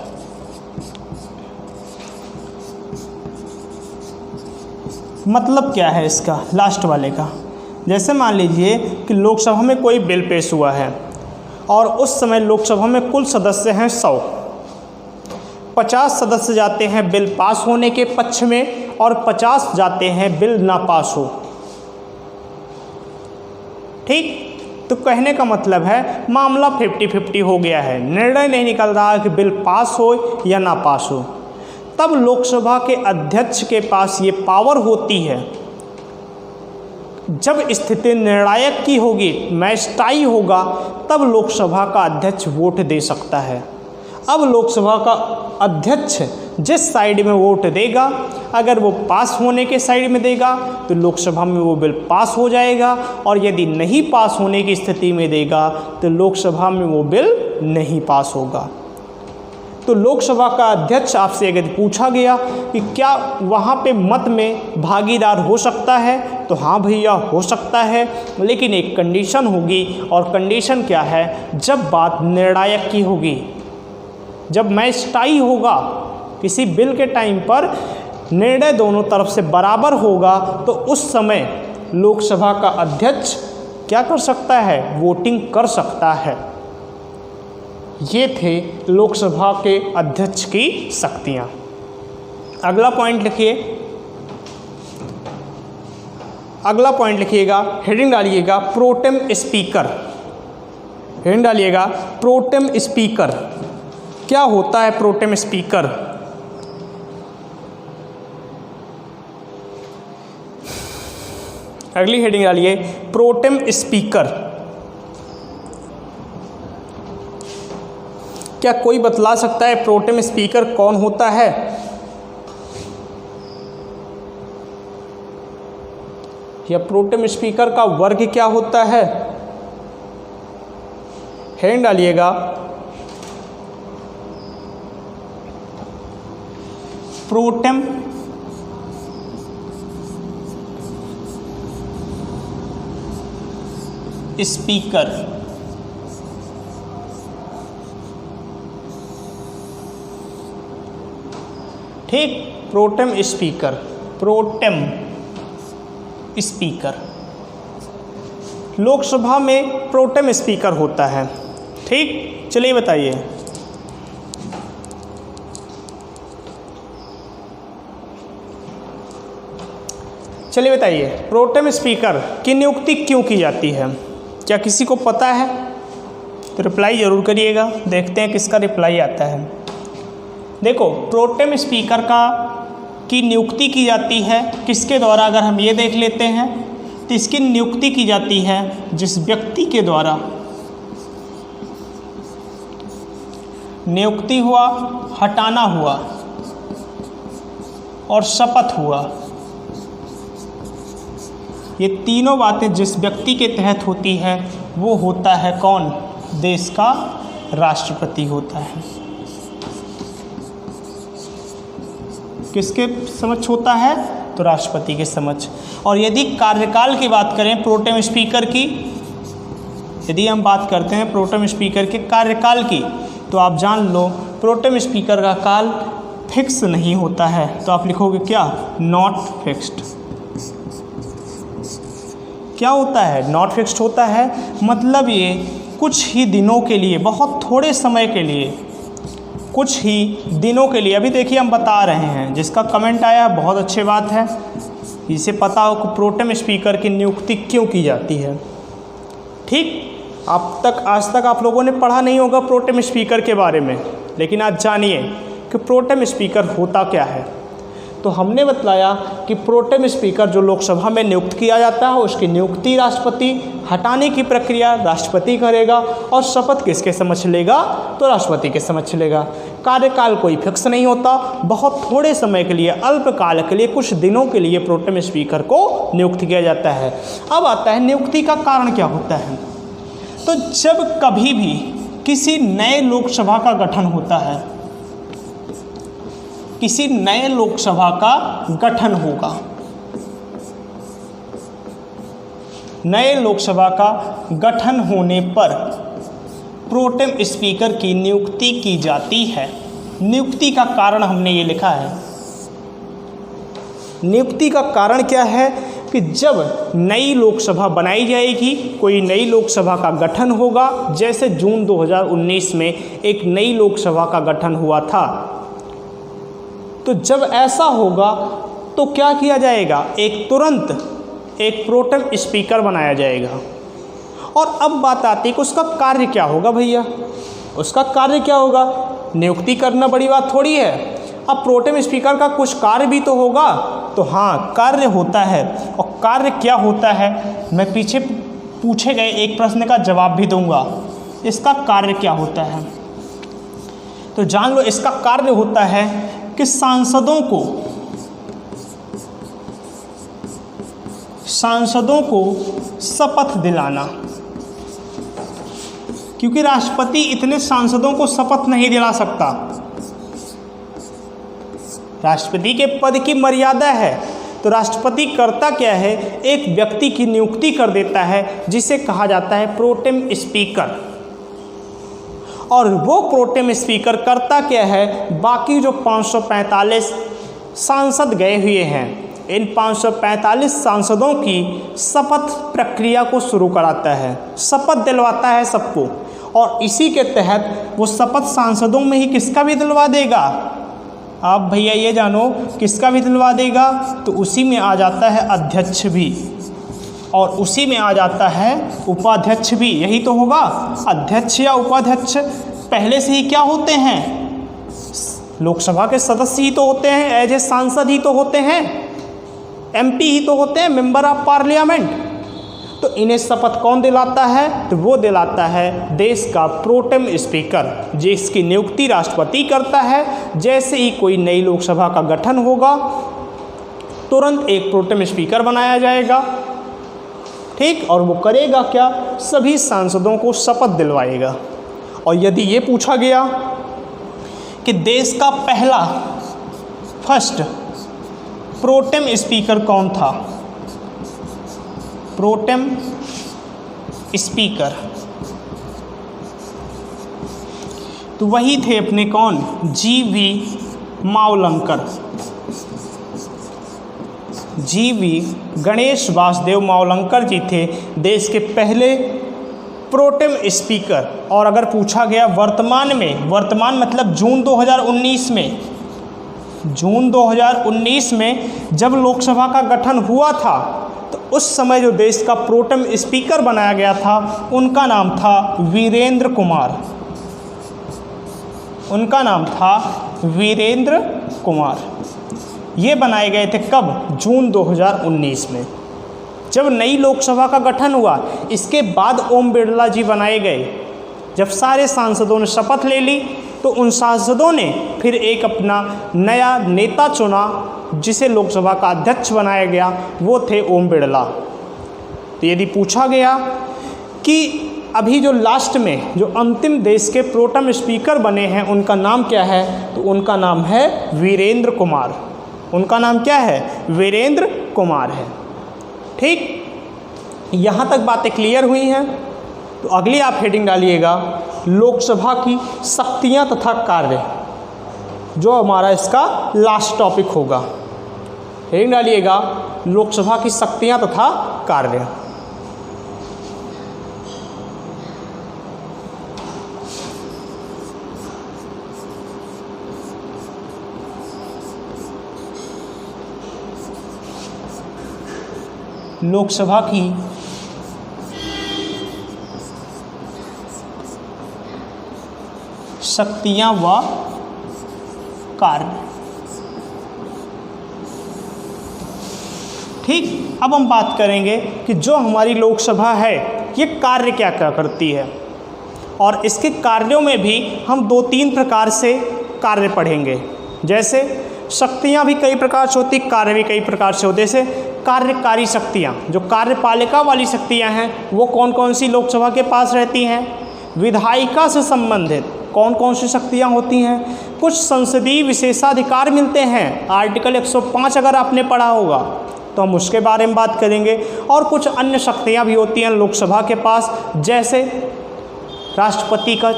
मतलब क्या है इसका, लास्ट वाले का? जैसे मान लीजिए कि लोकसभा में कोई बिल पेश हुआ है और उस समय लोकसभा में कुल सदस्य हैं 100, 50 सदस्य जाते हैं बिल पास होने के पक्ष में और 50 जाते हैं बिल ना पास हो। ठीक, तो कहने का मतलब है मामला 50-50 हो गया है, निर्णय नहीं निकल रहा है कि बिल पास हो या ना पास हो। तब लोकसभा के अध्यक्ष के पास ये पावर होती है, जब स्थिति निर्णायक की होगी, मैच टाई होगा, तब लोकसभा का अध्यक्ष वोट दे सकता है। अब लोकसभा का अध्यक्ष जिस साइड में वोट देगा, अगर वो पास होने के साइड में देगा तो लोकसभा में वो बिल पास हो जाएगा, और यदि नहीं पास होने की स्थिति में देगा तो लोकसभा में वो बिल नहीं पास होगा। तो लोकसभा का अध्यक्ष आपसे अगर पूछा गया कि क्या वहाँ पे मत में भागीदार हो सकता है, तो हाँ भैया हो सकता है, लेकिन एक कंडीशन होगी। और कंडीशन क्या है? जब बात निर्णायक की होगी, जब मैच टाई होगा, किसी बिल के टाइम पर निर्णय दोनों तरफ से बराबर होगा, तो उस समय लोकसभा का अध्यक्ष क्या कर सकता है? वोटिंग कर सकता है। ये थे लोकसभा के अध्यक्ष की शक्तियाँ। अगला पॉइंट लिखिए, अगला पॉइंट लिखिएगा, हेडिंग डालिएगा प्रोटेम स्पीकर। हेडिंग डालिएगा प्रोटेम स्पीकर। क्या होता है प्रोटेम स्पीकर? अगली हेडिंग डालिए प्रोटेम स्पीकर। क्या कोई बतला सकता है प्रोटेम स्पीकर कौन होता है? या प्रोटेम स्पीकर का वर्ग क्या होता है? हैंड डालिएगा। प्रोटेम स्पीकर ठीक, प्रोटेम स्पीकर लोकसभा में प्रोटेम स्पीकर होता है। ठीक, चलिए बताइए। चलिए बताइए, प्रोटेम स्पीकर की नियुक्ति क्यों की जाती है? क्या किसी को पता है? तो रिप्लाई ज़रूर करिएगा, देखते हैं किसका रिप्लाई आता है। देखो, प्रोटेम स्पीकर की नियुक्ति की जाती है किसके द्वारा? अगर हम ये देख लेते हैं तो इसकी नियुक्ति की जाती है जिस व्यक्ति के द्वारा नियुक्ति हुआ, हटाना हुआ और शपथ हुआ, ये तीनों बातें जिस व्यक्ति के तहत होती है वो होता है कौन? देश का राष्ट्रपति होता है। किसके समक्ष होता है? तो राष्ट्रपति के समक्ष। और यदि कार्यकाल की बात करें प्रोटेम स्पीकर की, यदि हम बात करते हैं प्रोटेम स्पीकर के कार्यकाल की, तो आप जान लो प्रोटेम स्पीकर का काल फिक्स नहीं होता है। तो आप लिखोगे क्या? Not fixed. क्या होता है? नॉट फिक्स्ड होता है। मतलब ये कुछ ही दिनों के लिए, बहुत थोड़े समय के लिए, कुछ ही दिनों के लिए। अभी देखिए हम बता रहे हैं, जिसका कमेंट आया बहुत अच्छी बात है, इसे पता हो कि प्रोटेम स्पीकर की नियुक्ति क्यों की जाती है। ठीक, आज तक आप लोगों ने पढ़ा नहीं होगा प्रोटेम स्पीकर के बारे में, लेकिन आज जानिए कि प्रोटेम स्पीकर होता क्या है। तो हमने बतलाया कि प्रोटेम स्पीकर जो लोकसभा में नियुक्त किया जाता है उसकी नियुक्ति राष्ट्रपति, हटाने की प्रक्रिया राष्ट्रपति करेगा और शपथ किसके समक्ष लेगा? तो राष्ट्रपति के समक्ष लेगा। कार्यकाल कोई फिक्स नहीं होता, बहुत थोड़े समय के लिए, अल्पकाल के लिए, कुछ दिनों के लिए प्रोटेम स्पीकर को नियुक्त किया जाता है। अब आता है नियुक्ति का कारण क्या होता है। तो जब कभी भी किसी नए लोकसभा का गठन होता है, किसी नए लोकसभा का गठन होगा, नए लोकसभा का गठन होने पर प्रोटेम स्पीकर की नियुक्ति की जाती है। नियुक्ति का कारण हमने ये लिखा है। नियुक्ति का कारण क्या है कि जब नई लोकसभा बनाई जाएगी, कोई नई लोकसभा का गठन होगा, जैसे जून 2019 में एक नई लोकसभा का गठन हुआ था, तो जब ऐसा होगा तो क्या किया जाएगा? तुरंत एक प्रोटेम स्पीकर बनाया जाएगा। और अब बात आती है कि उसका कार्य क्या होगा भैया। उसका कार्य क्या होगा? नियुक्ति करना बड़ी बात थोड़ी है। अब प्रोटेम स्पीकर का कुछ कार्य भी तो होगा। तो हाँ, कार्य होता है। और कार्य क्या होता है मैं पीछे पूछे गए एक प्रश्न का जवाब भी दूंगा। इसका कार्य क्या होता है तो जान लो। इसका कार्य होता है कि सांसदों को शपथ दिलाना, क्योंकि राष्ट्रपति इतने सांसदों को शपथ नहीं दिला सकता। राष्ट्रपति के पद की मर्यादा है। तो राष्ट्रपति करता क्या है? एक व्यक्ति की नियुक्ति कर देता है जिसे कहा जाता है प्रोटेम स्पीकर। और वो प्रोटेम स्पीकर करता क्या है? बाकी जो 545 सांसद गए हुए हैं, इन 545 सांसदों की शपथ प्रक्रिया को शुरू कराता है, शपथ दिलवाता है सबको। और इसी के तहत वो शपथ सांसदों में ही किसका भी दिलवा देगा? आप भैया ये जानो किसका भी दिलवा देगा? तो उसी में आ जाता है अध्यक्ष भी, और उसी में आ जाता है उपाध्यक्ष भी। यही तो होगा। अध्यक्ष या उपाध्यक्ष पहले से ही क्या होते हैं? लोकसभा के सदस्य ही तो होते हैं, एज ए सांसद ही तो होते हैं, एमपी ही तो होते हैं, मेंबर ऑफ पार्लियामेंट। तो इन्हें शपथ कौन दिलाता है? तो वो दिलाता है देश का प्रोटेम स्पीकर, जिसकी नियुक्ति राष्ट्रपति करता है। जैसे ही कोई नई लोकसभा का गठन होगा, तुरंत एक प्रोटेम स्पीकर बनाया जाएगा ठीक। और वो करेगा क्या, सभी सांसदों को शपथ दिलवाएगा। और यदि ये पूछा गया कि देश का पहला फर्स्ट प्रोटेम स्पीकर कौन था, प्रोटेम स्पीकर, तो वही थे अपने कौन, जीवी मावलंकर, जीवी गणेश वासुदेव मावलंकर जी थे देश के पहले प्रोटेम स्पीकर। और अगर पूछा गया वर्तमान में, वर्तमान मतलब जून 2019 में, जून 2019 में जब लोकसभा का गठन हुआ था तो उस समय जो देश का प्रोटेम स्पीकर बनाया गया था उनका नाम था वीरेंद्र कुमार, उनका नाम था वीरेंद्र कुमार। ये बनाए गए थे कब, जून 2019 में जब नई लोकसभा का गठन हुआ। इसके बाद ओम बिरला जी बनाए गए। जब सारे सांसदों ने शपथ ले ली तो उन सांसदों ने फिर एक अपना नया नेता चुना जिसे लोकसभा का अध्यक्ष बनाया गया, वो थे ओम बिरला। तो यदि पूछा गया कि अभी जो लास्ट में जो अंतिम देश के प्रोटेम स्पीकर बने हैं उनका नाम क्या है, तो उनका नाम है वीरेंद्र कुमार, उनका नाम क्या है, वीरेंद्र कुमार है। ठीक, यहाँ तक बातें क्लियर हुई हैं। तो अगली आप हेडिंग डालिएगा लोकसभा की शक्तियाँ तथा कार्य, जो हमारा इसका लास्ट टॉपिक होगा। हेडिंग डालिएगा लोकसभा की शक्तियाँ तथा कार्य। लोकसभा की शक्तियां व कार्य। ठीक, अब हम बात करेंगे कि जो हमारी लोकसभा है ये कार्य क्या क्या करती है, और इसके कार्यों में भी हम 2-3 प्रकार से कार्य पढ़ेंगे। जैसे शक्तियां भी कई प्रकार से होती, कार्य भी कई प्रकार से होते। जैसे कार्यकारी शक्तियाँ, जो कार्यपालिका वाली शक्तियाँ हैं वो कौन कौन सी लोकसभा के पास रहती हैं। विधायिका से संबंधित कौन कौन सी शक्तियाँ होती हैं। कुछ संसदीय विशेषाधिकार मिलते हैं, आर्टिकल 105 अगर आपने पढ़ा होगा तो हम उसके बारे में बात करेंगे। और कुछ अन्य शक्तियाँ भी होती हैं लोकसभा के पास, जैसे राष्ट्रपति का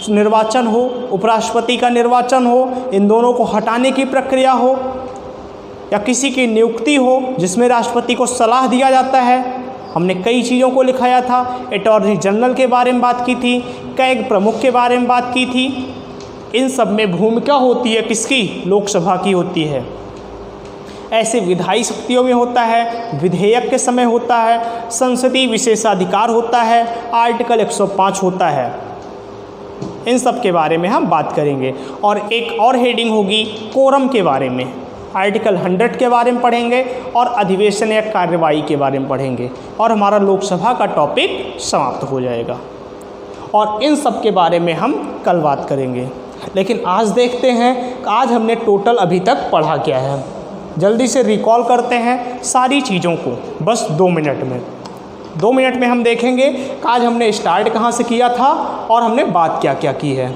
निर्वाचन हो, उपराष्ट्रपति का निर्वाचन हो, इन दोनों को हटाने की प्रक्रिया हो, या किसी की नियुक्ति हो जिसमें राष्ट्रपति को सलाह दिया जाता है। हमने कई चीज़ों को लिखाया था, अटॉर्नी जनरल के बारे में बात की थी, कैग प्रमुख के बारे में बात की थी। इन सब में भूमिका होती है किसकी, लोकसभा की होती है। ऐसे विधायी शक्तियों में होता है, विधेयक के समय होता है, संसदीय विशेषाधिकार होता है, आर्टिकल 105 होता है। इन सब के बारे में हम बात करेंगे। और एक और हेडिंग होगी कोरम के बारे में, आर्टिकल 100 के बारे में पढ़ेंगे, और अधिवेशन या कार्यवाही के बारे में पढ़ेंगे, और हमारा लोकसभा का टॉपिक समाप्त हो जाएगा। और इन सब के बारे में हम कल बात करेंगे। लेकिन आज देखते हैं आज हमने टोटल अभी तक पढ़ा क्या है। जल्दी से रिकॉल करते हैं सारी चीज़ों को, बस 2 मिनट में। 2 मिनट में हम देखेंगे कि आज हमने स्टार्ट कहाँ से किया था और हमने बात क्या क्या की है।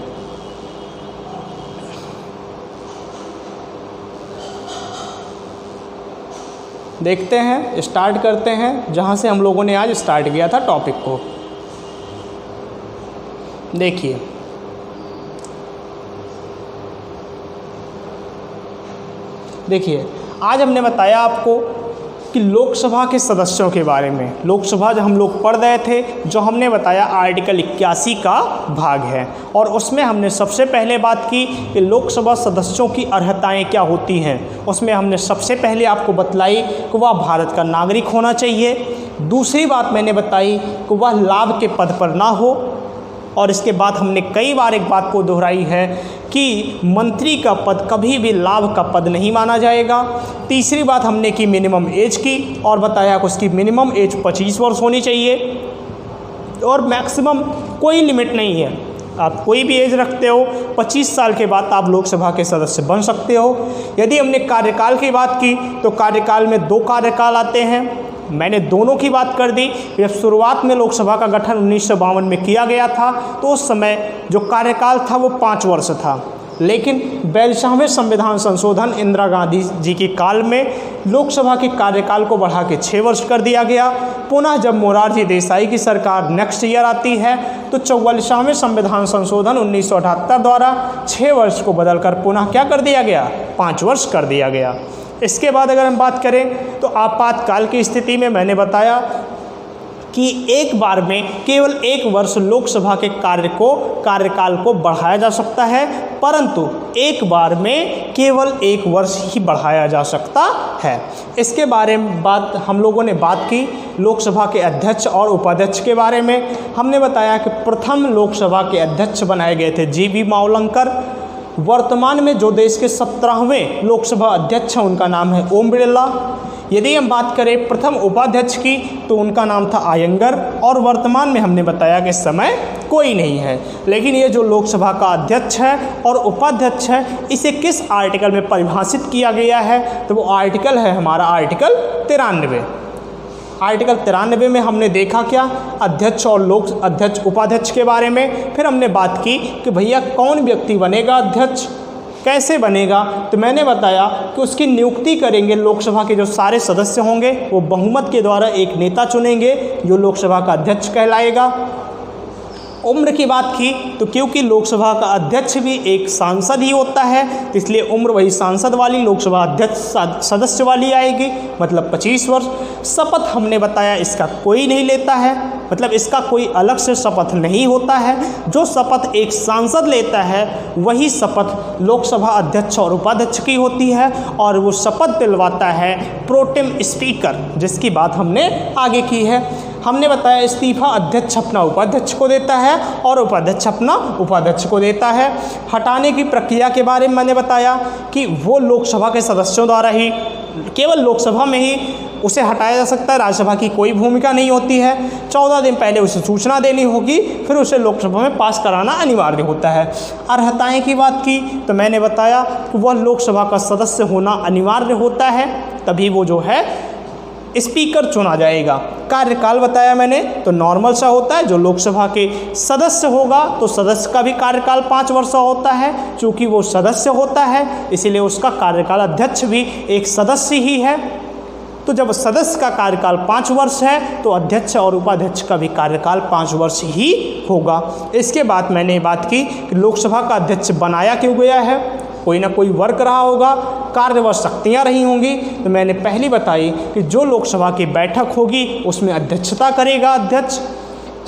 देखते हैं, स्टार्ट करते हैं जहाँ से हम लोगों ने आज स्टार्ट किया था टॉपिक को। देखिए, आज हमने बताया आपको कि लोकसभा के सदस्यों के बारे में। लोकसभा जो हम लोग पढ़ रहे थे, जो हमने बताया आर्टिकल 81 का भाग है, और उसमें हमने सबसे पहले बात की कि लोकसभा सदस्यों की अर्हताएं क्या होती हैं। उसमें हमने सबसे पहले आपको बतलाई कि वह भारत का नागरिक होना चाहिए। दूसरी बात मैंने बताई कि वह लाभ के पद पर ना हो, और इसके बाद हमने कई बार एक बात को दोहराई है कि मंत्री का पद कभी भी लाभ का पद नहीं माना जाएगा। तीसरी बात हमने की मिनिमम एज की, और बताया कि उसकी मिनिमम एज 25 वर्ष होनी चाहिए, और मैक्सिमम कोई लिमिट नहीं है। आप कोई भी एज रखते हो, 25 साल के बाद आप लोकसभा के सदस्य बन सकते हो। यदि हमने कार्यकाल की बात की तो कार्यकाल में 2 कार्यकाल आते हैं, मैंने दोनों की बात कर दी। जब शुरुआत में लोकसभा का गठन 1952 में किया गया था तो उस समय जो कार्यकाल था वो 5 वर्ष था, लेकिन 42वें संविधान संशोधन इंदिरा गांधी जी के काल में लोकसभा के कार्यकाल को बढ़ा के 6 वर्ष कर दिया गया। पुनः जब मोरारजी देसाई की सरकार नेक्स्ट ईयर आती है तो 44वें संविधान संशोधन 1978 द्वारा 6 वर्ष को बदलकर पुनः क्या कर दिया गया, 5 वर्ष कर दिया गया। इसके बाद अगर हम बात करें तो आपातकाल की स्थिति में मैंने बताया कि एक बार में केवल 1 वर्ष लोकसभा के कार्यकाल को बढ़ाया जा सकता है, परंतु एक बार में केवल 1 वर्ष ही बढ़ाया जा सकता है। इसके बारे में हम लोगों ने बात की लोकसभा के अध्यक्ष और उपाध्यक्ष के बारे में। हमने बताया कि प्रथम लोकसभा के अध्यक्ष बनाए गए थे जी.बी. मावलंकर। वर्तमान में जो देश के 17वें लोकसभा अध्यक्ष हैं उनका नाम है ओम बिरला। यदि हम बात करें प्रथम उपाध्यक्ष की तो उनका नाम था आयंगर, और वर्तमान में हमने बताया कि इस समय कोई नहीं है। लेकिन ये जो लोकसभा का अध्यक्ष है और उपाध्यक्ष है इसे किस आर्टिकल में परिभाषित किया गया है, तो वो आर्टिकल है हमारा आर्टिकल 93। आर्टिकल 93 में हमने देखा क्या, अध्यक्ष और उपाध्यक्ष के बारे में। फिर हमने बात की कि भैया कौन व्यक्ति बनेगा अध्यक्ष, कैसे बनेगा, तो मैंने बताया कि उसकी नियुक्ति करेंगे लोकसभा के जो सारे सदस्य होंगे वो बहुमत के द्वारा एक नेता चुनेंगे जो लोकसभा का अध्यक्ष कहलाएगा। उम्र की बात की तो क्योंकि लोकसभा का अध्यक्ष भी एक सांसद ही होता है तो इसलिए उम्र वही सांसद वाली लोकसभा अध्यक्ष सदस्य वाली आएगी, मतलब 25 वर्ष। शपथ हमने बताया इसका कोई नहीं लेता है, मतलब इसका कोई अलग से शपथ नहीं होता है। जो शपथ एक सांसद लेता है वही शपथ लोकसभा अध्यक्ष और उपाध्यक्ष की होती है, और वो शपथ दिलवाता है प्रोटेम स्पीकर, जिसकी बात हमने आगे की है। हमने बताया इस्तीफा अध्यक्ष अपना उपाध्यक्ष को देता है और उपाध्यक्ष अपना उपाध्यक्ष को देता है। हटाने की प्रक्रिया के बारे में मैंने बताया कि वो लोकसभा के सदस्यों द्वारा ही, केवल लोकसभा में ही उसे हटाया जा सकता है, राज्यसभा की कोई भूमिका नहीं होती है। 14 दिन पहले उसे सूचना देनी होगी, फिर उसे लोकसभा में पास कराना अनिवार्य होता है। अर्हताएँ की बात की तो मैंने बताया कि वह लोकसभा का सदस्य होना अनिवार्य होता है, तभी वो जो है स्पीकर चुना जाएगा। कार्यकाल बताया मैंने तो नॉर्मल सा होता है, जो लोकसभा के सदस्य होगा तो सदस्य का भी कार्यकाल 5 वर्ष होता है। चूँकि वो सदस्य होता है इसीलिए उसका कार्यकाल अध्यक्ष भी एक सदस्य ही है। तो जब सदस्य का कार्यकाल 5 वर्ष है तो अध्यक्ष और उपाध्यक्ष का भी कार्यकाल 5 वर्ष ही होगा। इसके बाद मैंने बात की कि लोकसभा का अध्यक्ष बनाया क्यों गया है, कोई ना कोई वर्क रहा होगा, कार्य व शक्तियाँ रही होंगी। तो मैंने पहली बताई कि जो लोकसभा की बैठक होगी उसमें अध्यक्षता करेगा अध्यक्ष,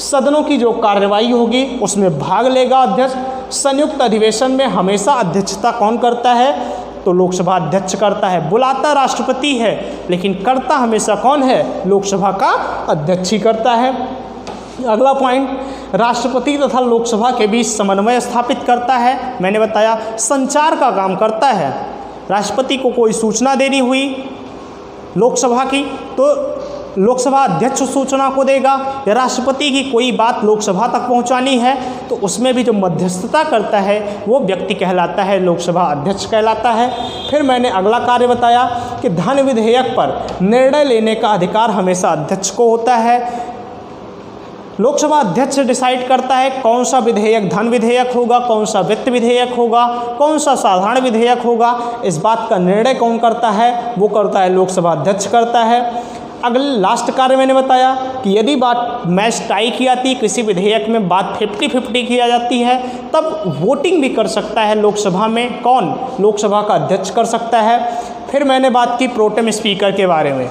सदनों की जो कार्यवाही होगी उसमें भाग लेगा अध्यक्ष। संयुक्त अधिवेशन में हमेशा अध्यक्षता कौन करता है, तो लोकसभा अध्यक्ष करता है। बुलाता राष्ट्रपति है लेकिन करता हमेशा कौन है, लोकसभा का अध्यक्ष ही करता है। अगला पॉइंट, राष्ट्रपति तथा लोकसभा के बीच समन्वय स्थापित करता है। मैंने बताया संचार का काम करता है। राष्ट्रपति को कोई सूचना देनी हुई लोकसभा की तो लोकसभा अध्यक्ष सूचना को देगा, या राष्ट्रपति की कोई बात लोकसभा तक पहुंचानी है तो उसमें भी जो मध्यस्थता करता है वो व्यक्ति कहलाता है लोकसभा अध्यक्ष कहलाता है। फिर मैंने अगला कार्य बताया कि धन विधेयक पर निर्णय लेने का अधिकार हमेशा अध्यक्ष को होता है। लोकसभा अध्यक्ष डिसाइड करता है कौन सा विधेयक धन विधेयक होगा, कौन सा वित्त विधेयक होगा, कौन सा साधारण विधेयक होगा। इस बात का निर्णय कौन करता है, वो करता है लोकसभा अध्यक्ष करता है। अगले लास्ट कार्य मैंने बताया कि यदि बात मैच टाई की आती, किसी विधेयक में बात 50-50 किया जाती है, तब वोटिंग भी कर सकता है लोकसभा में कौन, लोकसभा का अध्यक्ष कर सकता है। फिर मैंने बात की प्रोटेम स्पीकर के बारे में।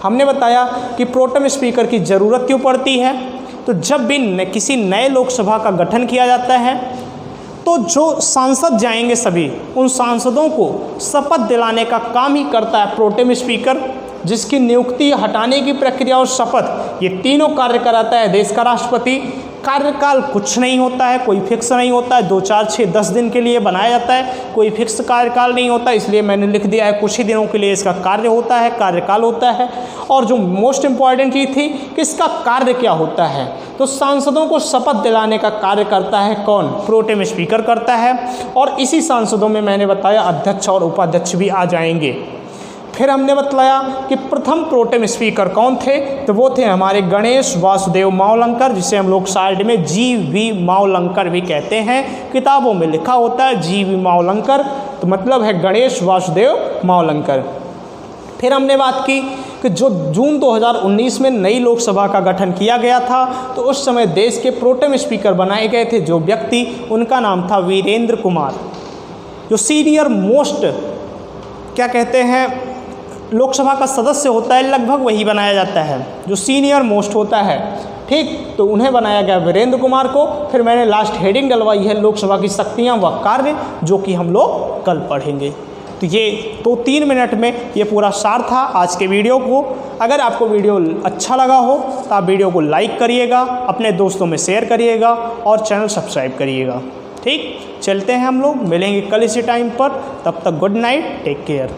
हमने बताया कि प्रोटेम स्पीकर की ज़रूरत क्यों पड़ती है, तो जब भी किसी नए लोकसभा का गठन किया जाता है तो जो सांसद जाएंगे सभी उन सांसदों को शपथ दिलाने का काम ही करता है प्रोटेम स्पीकर, जिसकी नियुक्ति, हटाने की प्रक्रिया और शपथ ये तीनों कार्य कराता है देश का राष्ट्रपति। कार्यकाल कुछ नहीं होता है, कोई फिक्स नहीं होता है, 2, 4, 6, 10 दिन के लिए बनाया जाता है, कोई फिक्स कार्यकाल नहीं होता। इसलिए मैंने लिख दिया है कुछ ही दिनों के लिए इसका कार्य होता है, कार्यकाल होता है। और जो मोस्ट इम्पॉर्टेंट चीज़ थी कि इसका कार्य क्या होता है, तो सांसदों को शपथ दिलाने का कार्य करता है कौन, प्रोटेम स्पीकर करता है। और इसी सांसदों में मैंने बताया अध्यक्ष और उपाध्यक्ष भी आ जाएंगे। फिर हमने बतलाया कि प्रथम प्रोटेम स्पीकर कौन थे, तो वो थे हमारे गणेश वासुदेव मावलंकर, जिसे हम लोग साइड में GV मावलंकर भी कहते हैं, किताबों में लिखा होता है GV मावलंकर, तो मतलब है गणेश वासुदेव मावलंकर। फिर हमने बात की कि जो जून 2019 में नई लोकसभा का गठन किया गया था, तो उस समय देश के प्रोटेम स्पीकर बनाए गए थे जो व्यक्ति, उनका नाम था वीरेंद्र कुमार। जो सीनियर मोस्ट क्या कहते हैं लोकसभा का सदस्य होता है, लगभग वही बनाया जाता है जो सीनियर मोस्ट होता है, ठीक। तो उन्हें बनाया गया वीरेंद्र कुमार को। फिर मैंने लास्ट हेडिंग डलवाई है लोकसभा की शक्तियाँ व कार्य, जो कि हम लोग कल पढ़ेंगे। तो ये 2-3 मिनट में ये पूरा सार था आज के वीडियो को। अगर आपको वीडियो अच्छा लगा हो तो आप वीडियो को लाइक करिएगा, अपने दोस्तों में शेयर करिएगा और चैनल सब्सक्राइब करिएगा, ठीक। चलते हैं हम लोग, मिलेंगे कल इसी टाइम पर, तब तक गुड नाइट, टेक केयर।